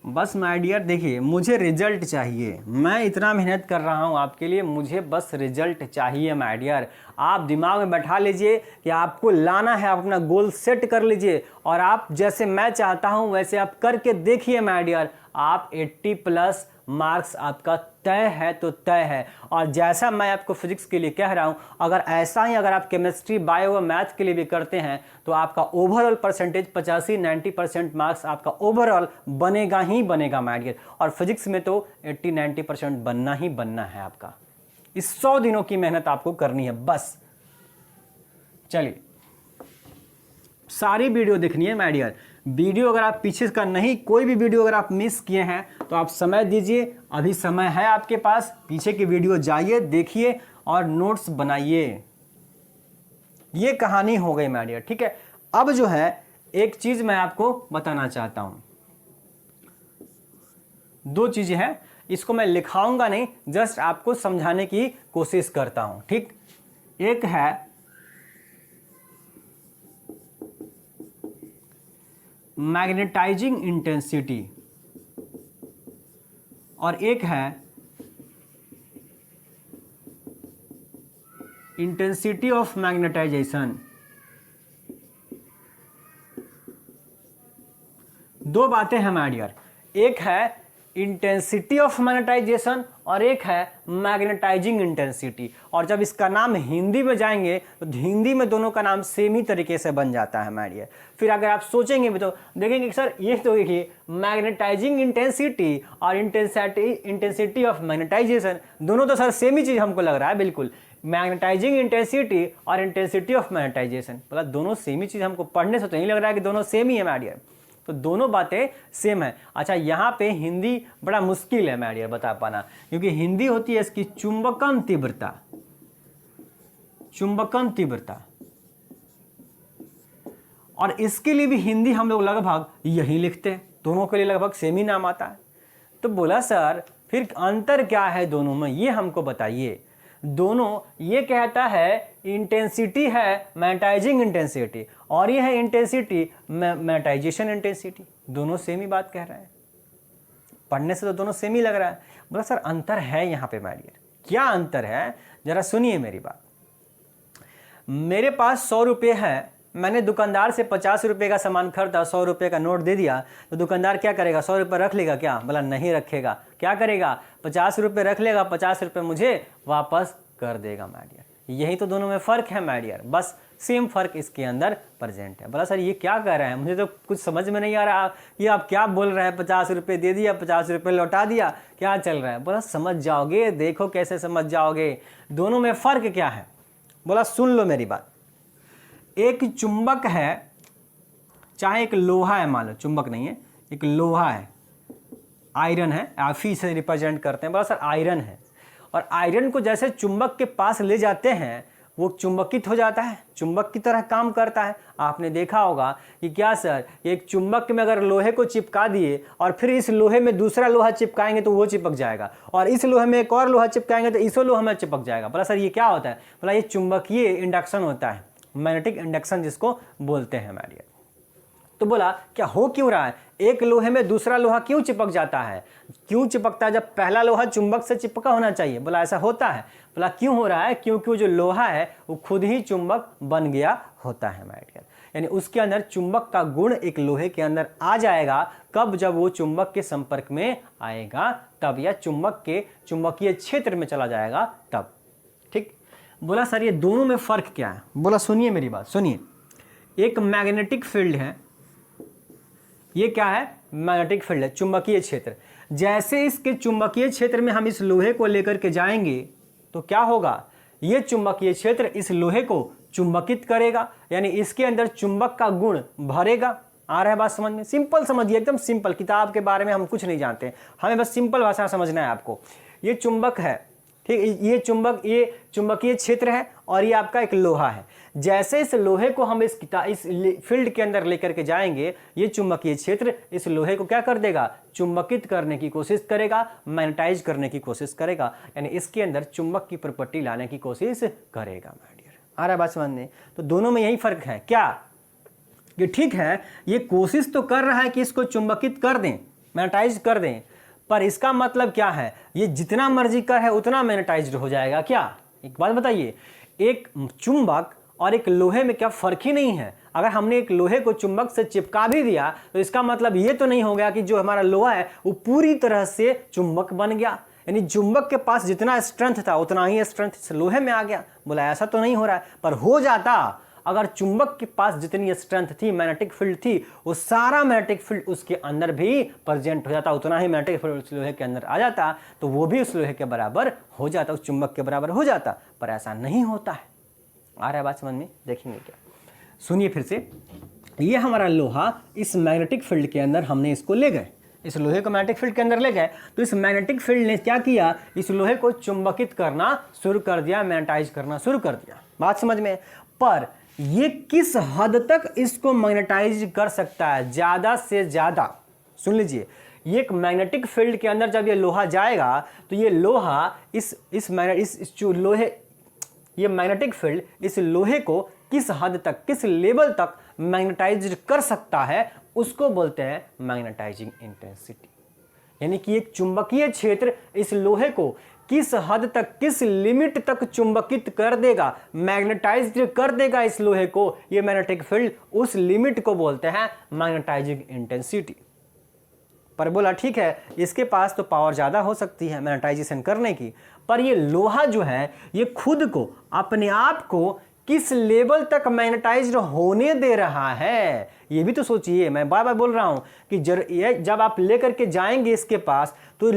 बस माय डियर देखिए, मुझे रिजल्ट चाहिए, मैं इतना मेहनत कर रहा हूँ आपके लिए, मुझे बस रिजल्ट चाहिए माय डियर। आप दिमाग में बैठा लीजिए कि आपको लाना है, आप अपना गोल सेट कर लीजिए और आप जैसे मैं चाहता हूँ वैसे आप करके देखिए माय डियर। आप 80+ मार्क्स आपका तय है तो तय है। और जैसा मैं आपको फिजिक्स के लिए कह रहा हूं, अगर ऐसा ही अगर आप केमिस्ट्री, बायो व मैथ के लिए भी करते हैं तो आपका ओवरऑल परसेंटेज 85-90% मार्क्स आपका ओवरऑल बनेगा ही बनेगा माय डियर। और फिजिक्स में तो 80-90% बनना ही बनना है आपका। इस 100 दिनों की मेहनत आपको करनी है बस। चलिए सारी वीडियो देखनी है माय डियर। वीडियो अगर आप पीछे का नहीं, कोई भी वीडियो अगर आप मिस किए हैं तो आप समय दीजिए, अभी समय है आपके पास, पीछे की वीडियो जाइए, देखिए और नोट्स बनाइए। ये कहानी हो गई माय डियर, ठीक है। अब जो है एक चीज मैं आपको बताना चाहता हूं, 2 चीजें हैं, इसको मैं लिखाऊंगा नहीं, जस्ट आपको समझाने की कोशिश करता हूं, ठीक। एक है मैग्नेटाइजिंग इंटेंसिटी और एक है इंटेंसिटी ऑफ मैग्नेटाइजेशन। 2 बातें हैं माय डियर, एक है इंटेंसिटी ऑफ मैग्नेटाइजेशन और एक है मैग्नेटाइजिंग इंटेंसिटी। और जब इसका नाम हिंदी में जाएंगे तो हिंदी में दोनों का नाम सेम ही तरीके से बन जाता है माय डियर। फिर अगर आप सोचेंगे भी तो देखेंगे सर ये तो देखिए मैग्नेटाइजिंग इंटेंसिटी और इंटेंसिटी ऑफ मैग्नेटाइजेशन, दोनों तो सर सेम ही चीज़ हमको लग रहा है। बिल्कुल, मैग्नेटाइजिंग इंटेंसिटी और इंटेंसिटी ऑफ मैग्नेटाइजेशन, मतलब दोनों सेम ही चीज़ हमको पढ़ने से तो नहीं लग रहा है कि दोनों सेम ही है माय डियर। तो दोनों बातें सेम है। अच्छा, यहाँ पे हिंदी बड़ा मुश्किल है माय डियर बता पाना, क्योंकि हिंदी होती है इसकी चुंबकन तीव्रता, चुंबकन तीव्रता, और इसके लिए भी हिंदी हम लोग लगभग यही लिखते हैं, दोनों के लिए लगभग सेम ही नाम आता है। तो बोला सर फिर अंतर क्या है दोनों में, ये हमको बताइए। दोनों ये कहता है इंटेंसिटी है मैग्नेटाइजिंग इंटेंसिटी और ये है इंटेंसिटी मैग्नेटाइजेशन इंटेंसिटी। दोनों सेम ही बात कह रहे हैं, पढ़ने से तो दोनों सेम ही लग रहा है। बोला सर अंतर है यहाँ पे माय डियर। क्या अंतर है जरा सुनिए मेरी बात। मेरे पास 100 रुपये है, मैंने दुकानदार से 50 रुपये का सामान खरीदा, 100 रुपये का नोट दे दिया, तो दुकानदार क्या करेगा, 100 रुपये रख लेगा क्या? बोला नहीं रखेगा। क्या करेगा, 50 रुपये रख लेगा, 50 रुपये मुझे वापस कर देगा माय डियर। यही तो दोनों में फ़र्क है माय डियर, बस सेम फर्क इसके अंदर प्रेजेंट है। बोला सर ये क्या कह रहे हैं, मुझे तो कुछ समझ में नहीं आ रहा, ये आप क्या बोल रहे हैं, 50 रुपये दे दिया, 50 रुपये लौटा दिया, क्या चल रहा है? बोला समझ जाओगे, देखो कैसे समझ जाओगे, दोनों में फ़र्क क्या है। बोला सुन लो मेरी बात। एक चुंबक है, चाहे एक लोहा है, मान लो चुंबक नहीं है, एक लोहा है, आयरन है, Fe से रिप्रेजेंट करते हैं। बोला सर आयरन है, और आयरन को जैसे चुंबक के पास ले जाते हैं वो चुंबकित हो जाता है, चुंबक की तरह काम करता है। आपने देखा होगा कि क्या सर, एक चुंबक में अगर लोहे को चिपका दिए और फिर इस लोहे में दूसरा लोहा चिपकाएंगे तो वो चिपक जाएगा, और इस लोहे में एक और लोहा चिपकाएंगे तो इस लोहे में चिपक जाएगा। बोला सर ये क्या होता है? बोला ये चुंबकीय इंडक्शन होता है, मैग्नेटिक इंडक्शन जिसको बोलते हैं माय डियर। तो बोला क्या हो क्यों रहा है, एक लोहे में दूसरा लोहा क्यों चिपक जाता है? क्यों चिपकता है? जब पहला लोहा चुंबक से चिपका होना चाहिए। बोला ऐसा होता है। बोला क्यों हो रहा है? क्योंकि जो लोहा है वो खुद ही चुंबक बन गया होता है माय डियर। यानी उसके अंदर चुंबक का गुण एक लोहे के अंदर आ जाएगा। कब? जब वो चुंबक के संपर्क में आएगा तब, या चुंबक के चुंबकीय क्षेत्र में चला जाएगा तब। ठीक। बोला सर ये दोनों में फर्क क्या है? बोला सुनिए मेरी बात, सुनिए। एक मैग्नेटिक फील्ड है, ये क्या है? मैग्नेटिक फील्ड है, चुंबकीय क्षेत्र। जैसे इसके चुंबकीय क्षेत्र में हम इस लोहे को लेकर के जाएंगे तो क्या होगा, ये चुंबकीय क्षेत्र इस लोहे को चुंबकित करेगा, यानी इसके अंदर चुंबक का गुण भरेगा। आ रहा है बात समझ में? सिंपल समझिए, एकदम सिंपल। किताब के बारे में हम कुछ नहीं जानते, हमें बस सिंपल भाषा समझना है आपको। ये चुंबक है, ठीक, ये चुंबक, ये चुंबकीय क्षेत्र है और ये आपका एक लोहा है। जैसे इस लोहे को हम इस फील्ड के अंदर लेकर के जाएंगे, ये चुंबकीय क्षेत्र इस लोहे को क्या कर देगा? चुंबकित करने की कोशिश करेगा, मैग्नेटाइज करने की कोशिश करेगा, यानी इसके अंदर चुंबक की प्रॉपर्टी लाने की कोशिश करेगा माय डियर। आ रहा है बात समझ में? तो दोनों में यही फर्क है क्या, कि ठीक है ये कोशिश तो कर रहा है कि इसको चुंबकित कर दें, मैग्नेटाइज कर दें, पर इसका मतलब क्या है, ये जितना मर्जी कर है उतना मैग्नेटाइज्ड हो जाएगा क्या? एक बात बताइए, एक चुंबक और एक लोहे में क्या फर्क ही नहीं है? अगर हमने एक लोहे को चुंबक से चिपका भी दिया तो इसका मतलब ये तो नहीं हो गया कि जो हमारा लोहा है वो पूरी तरह से चुंबक बन गया, यानी चुंबक के पास जितना स्ट्रेंथ था उतना ही स्ट्रेंथ इस लोहे में आ गया। बोला ऐसा तो नहीं हो रहा है, पर हो जाता। अगर चुंबक के पास जितनी स्ट्रेंथ थी, मैग्नेटिक फील्ड थी, वो सारा मैग्नेटिक फील्ड उसके अंदर भी प्रेजेंट हो जाता, उतना ही मैग्नेटिक फील्ड उस लोहे के अंदर आ जाता, तो वो भी उस लोहे के बराबर हो जाता, उस चुंबक के बराबर हो जाता। पर ऐसा नहीं होता है। आ रहा है बात समझ में? देखेंगे क्या, सुनिए फिर से। ये हमारा लोहा इस मैग्नेटिक फील्ड के अंदर हमने इसको ले गए, इस लोहे को मैग्नेटिक फील्ड के अंदर ले गए, तो इस मैग्नेटिक फील्ड ने क्या किया, इस लोहे को चुंबकित करना शुरू कर दिया, मैग्नेटाइज करना शुरू कर दिया। बात समझ में? पर ये किस हद तक इसको मैग्नेटाइज कर सकता है? ज्यादा से ज्यादा, सुन लीजिए, ये एक मैग्नेटिक फील्ड के अंदर जब ये लोहा जाएगा तो ये लोहा ये मैग्नेटिक फील्ड इस लोहे को किस हद तक, किस लेवल तक मैग्नेटाइज कर सकता है, उसको बोलते हैं मैग्नेटाइजिंग इंटेंसिटी। यानी कि एक चुंबकीय क्षेत्र इस लोहे को किस हद तक, किस लिमिट तक चुंबकित कर देगा, मैग्नेटाइज कर देगा इस लोहे को, ये मैग्नेटिक फील्ड, उस लिमिट को बोलते हैं मैग्नेटाइजिंग इंटेंसिटी। पर बोला ठीक है, इसके पास तो पावर ज़्यादा हो सकती है मैग्नेटाइजेशन करने की, पर ये लोहा जो है ये खुद को, अपने आप को किस लेवल तक मैग्नेटाइज्ड होने दे रहा है, ये भी तो सोचिए। मैं बार बार बोल रहा हूं कि जब आप लेकर के जाएंगे इसके पास, तो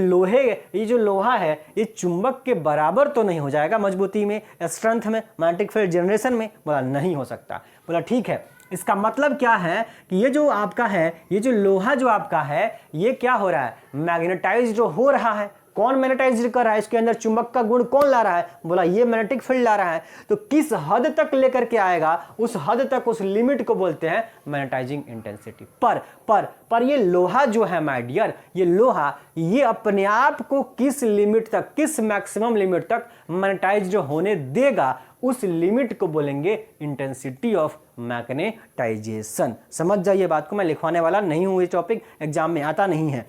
ये जो लोहा है ये चुंबक के बराबर तो नहीं हो जाएगा मजबूती में, स्ट्रेंथ में, मैग्नेटिक फील्ड जनरेशन में। बोला नहीं हो सकता। बोला ठीक है, इसका मतलब क्या है कि ये जो आपका है, ये जो लोहा जो आपका है, ये क्या हो रहा है, मैग्नेटाइज्ड हो रहा है। कौन मैग्नेटाइज कर रहा है, इसके अंदर चुंबक का गुण कौन ला रहा है, बोला ये मैग्नेटिक फील्ड ला रहा है। तो किस हद तक लेकर के आएगा, उस हद तक, उस लिमिट को बोलते हैं मैग्नेटाइजिंग इंटेंसिटी। पर ये लोहा जो है माय डियर, ये लोहा ये अपने आप को किस लिमिट तक, किस मैक्सिमम लिमिट तक मैग्नेटाइज्ड होने देगा, उस लिमिट को बोलेंगे इंटेंसिटी ऑफ मैग्नेटाइजेशन। समझ जाइए बात को, मैं लिखवाने वाला नहीं हूं, ये टॉपिक एग्जाम में आता नहीं है।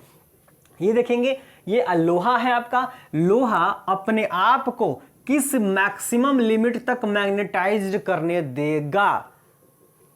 ये देखेंगे, ये लोहा है आपका, लोहा अपने आप को किस मैक्सिमम लिमिट तक मैग्नेटाइज्ड करने देगा,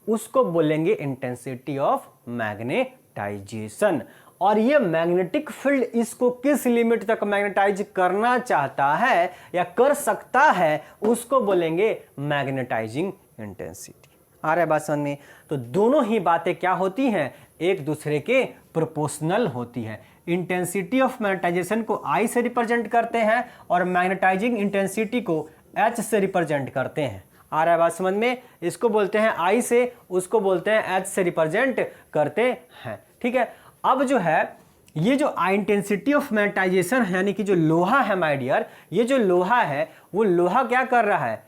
उसको बोलेंगे इंटेंसिटी ऑफ मैग्नेटाइजेशन। और ये मैग्नेटिक फील्ड इसको किस लिमिट तक मैग्नेटाइज करना चाहता है या कर सकता है, उसको बोलेंगे मैग्नेटाइजिंग इंटेंसिटी। आ रहा है बात समझ में? तो दोनों ही बातें क्या होती हैं, एक दूसरे के प्रोपोर्शनल होती है। इंटेंसिटी ऑफ मैग्नेटाइजेशन को I से रिप्रेजेंट करते हैं और मैग्नेटाइजिंग इंटेंसिटी को H से रिप्रेजेंट करते हैं। आ रहा है बात समझ में? इसको बोलते हैं I से, उसको बोलते हैं H से रिप्रेजेंट करते हैं। ठीक है, अब जो है ये जो इंटेंसिटी ऑफ मैग्नेटाइजेशन है, यानी कि जो लोहा है माय डियर, ये जो लोहा है वो लोहा क्या कर रहा है,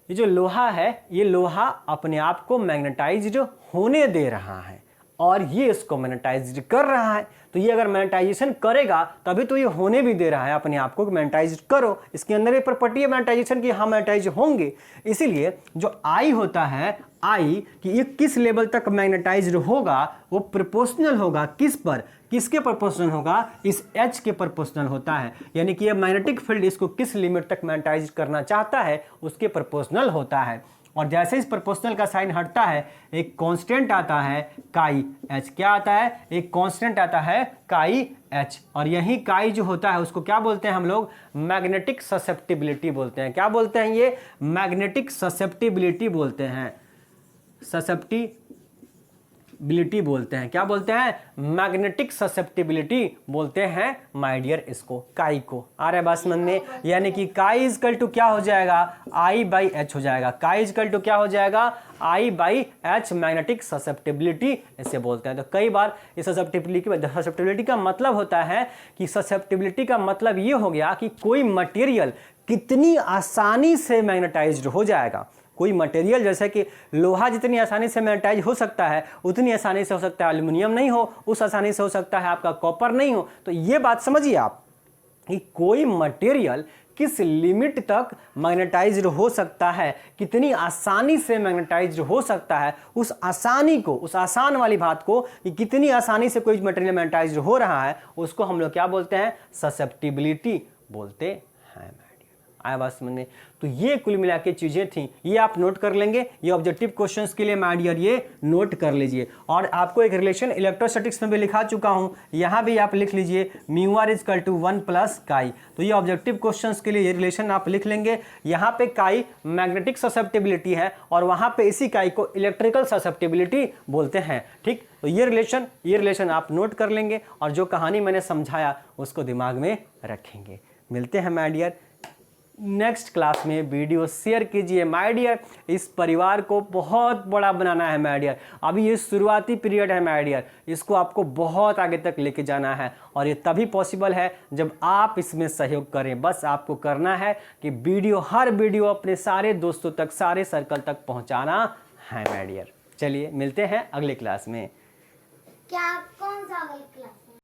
ये जो लोहा है ये लोहा अपने आप को मैग्नेटाइज्ड होने दे रहा है और ये इसको मैग्नेटाइज्ड कर रहा है। तो ये अगर मैग्नेटाइजेशन करेगा तभी तो ये होने भी दे रहा है अपने आप को कि मैग्नेटाइज्ड करो। इसके अंदर ये प्रॉपर्टी है मैग्नेटाइजेशन की, हम मैग्नेटाइज होंगे। इसीलिए जो आई होता है, आई कि ये किस लेवल तक मैग्नेटाइज्ड होगा, वो प्रोपोर्शनल होगा किस पर, किसके प्रोपोर्शनल होगा, इस एच के प्रोपोर्शनल होता है। यानी कि ये मैग्नेटिक फील्ड इसको किस लिमिट तक मैग्नेटाइज करना चाहता है उसके प्रोपोर्शनल होता है। और जैसे इस प्रोपोर्शनल का साइन हटता है एक कांस्टेंट आता है काई एच। क्या आता है, एक कांस्टेंट आता है काई एच। और यही काई जो होता है उसको क्या बोलते हैं हम लोग, मैग्नेटिक ससेप्टिबिलिटी बोलते हैं। क्या बोलते हैं, ये मैग्नेटिक ससेप्टिबिलिटी बोलते हैं, ससेप्टिबिलिटी बोलते हैं। क्या बोलते हैं, मैग्नेटिक ससेप्टिबिलिटी बोलते हैं माय डियर इसको, काई को। आ रहा है बात समझ में? यानी कि काई इजकल टू क्या हो जाएगा, आई बाई एच हो जाएगा। काई इजकल टू क्या हो जाएगा, आई बाई एच, मैग्नेटिक ससेप्टिबिलिटी इसे बोलते हैं। तो कई बार इस ससेप्टिबिलिटी का मतलब होता है कि ससेप्टिबिलिटी का मतलब ये हो गया कि कोई मटेरियल कितनी आसानी से मैग्नेटाइज्ड हो जाएगा। कोई मटेरियल जैसे कि लोहा जितनी आसानी से मैग्नेटाइज हो सकता है उतनी आसानी से हो सकता है एल्युमिनियम नहीं हो, उस आसानी से हो सकता है आपका कॉपर नहीं हो। तो ये बात समझिए आप कि कोई मटेरियल किस लिमिट तक मैग्नेटाइज्ड हो सकता है, कितनी आसानी से मैग्नेटाइज्ड हो सकता है, उस आसानी को, उस आसान वाली बात को कि कितनी आसानी से कोई मटेरियल मैग्नेटाइज्ड हो रहा है, उसको हम लोग क्या बोलते हैं, ससेप्टिबिलिटी बोलते हैं। आया बात समझ में? तो ये कुल मिला के चीजें थी, ये आप नोट कर लेंगे। ये ऑब्जेक्टिव क्वेश्चंस के लिए माय डियर ये नोट कर लीजिए। और आपको एक रिलेशन इलेक्ट्रोस्टैटिक्स में भी लिखा चुका हूं, यहां भी आप लिख लीजिए mu R is equal to 1 plus chi. तो ये ऑब्जेक्टिव क्वेश्चंस के लिए ये रिलेशन आप लिख लेंगे। यहाँ पे काई मैग्नेटिक ससेप्टिबिलिटी है और वहां पे इसी काई को इलेक्ट्रिकल ससेप्टिबिलिटी बोलते हैं। ठीक, तो ये रिलेशन आप नोट कर लेंगे और जो कहानी मैंने समझाया उसको दिमाग में रखेंगे। मिलते हैं माय डियर नेक्स्ट क्लास में। वीडियो शेयर कीजिए माय डियर, इस परिवार को बहुत बड़ा बनाना है माय डियर। अभी ये शुरुआती पीरियड है माय डियर, इसको आपको बहुत आगे तक लेके जाना है और ये तभी पॉसिबल है जब आप इसमें सहयोग करें। बस आपको करना है कि हर वीडियो अपने सारे दोस्तों तक, सारे सर्कल तक पहुंचाना है माय डियर। चलिए मिलते हैं अगले क्लास में। क्या कौन सा अगली क्लास?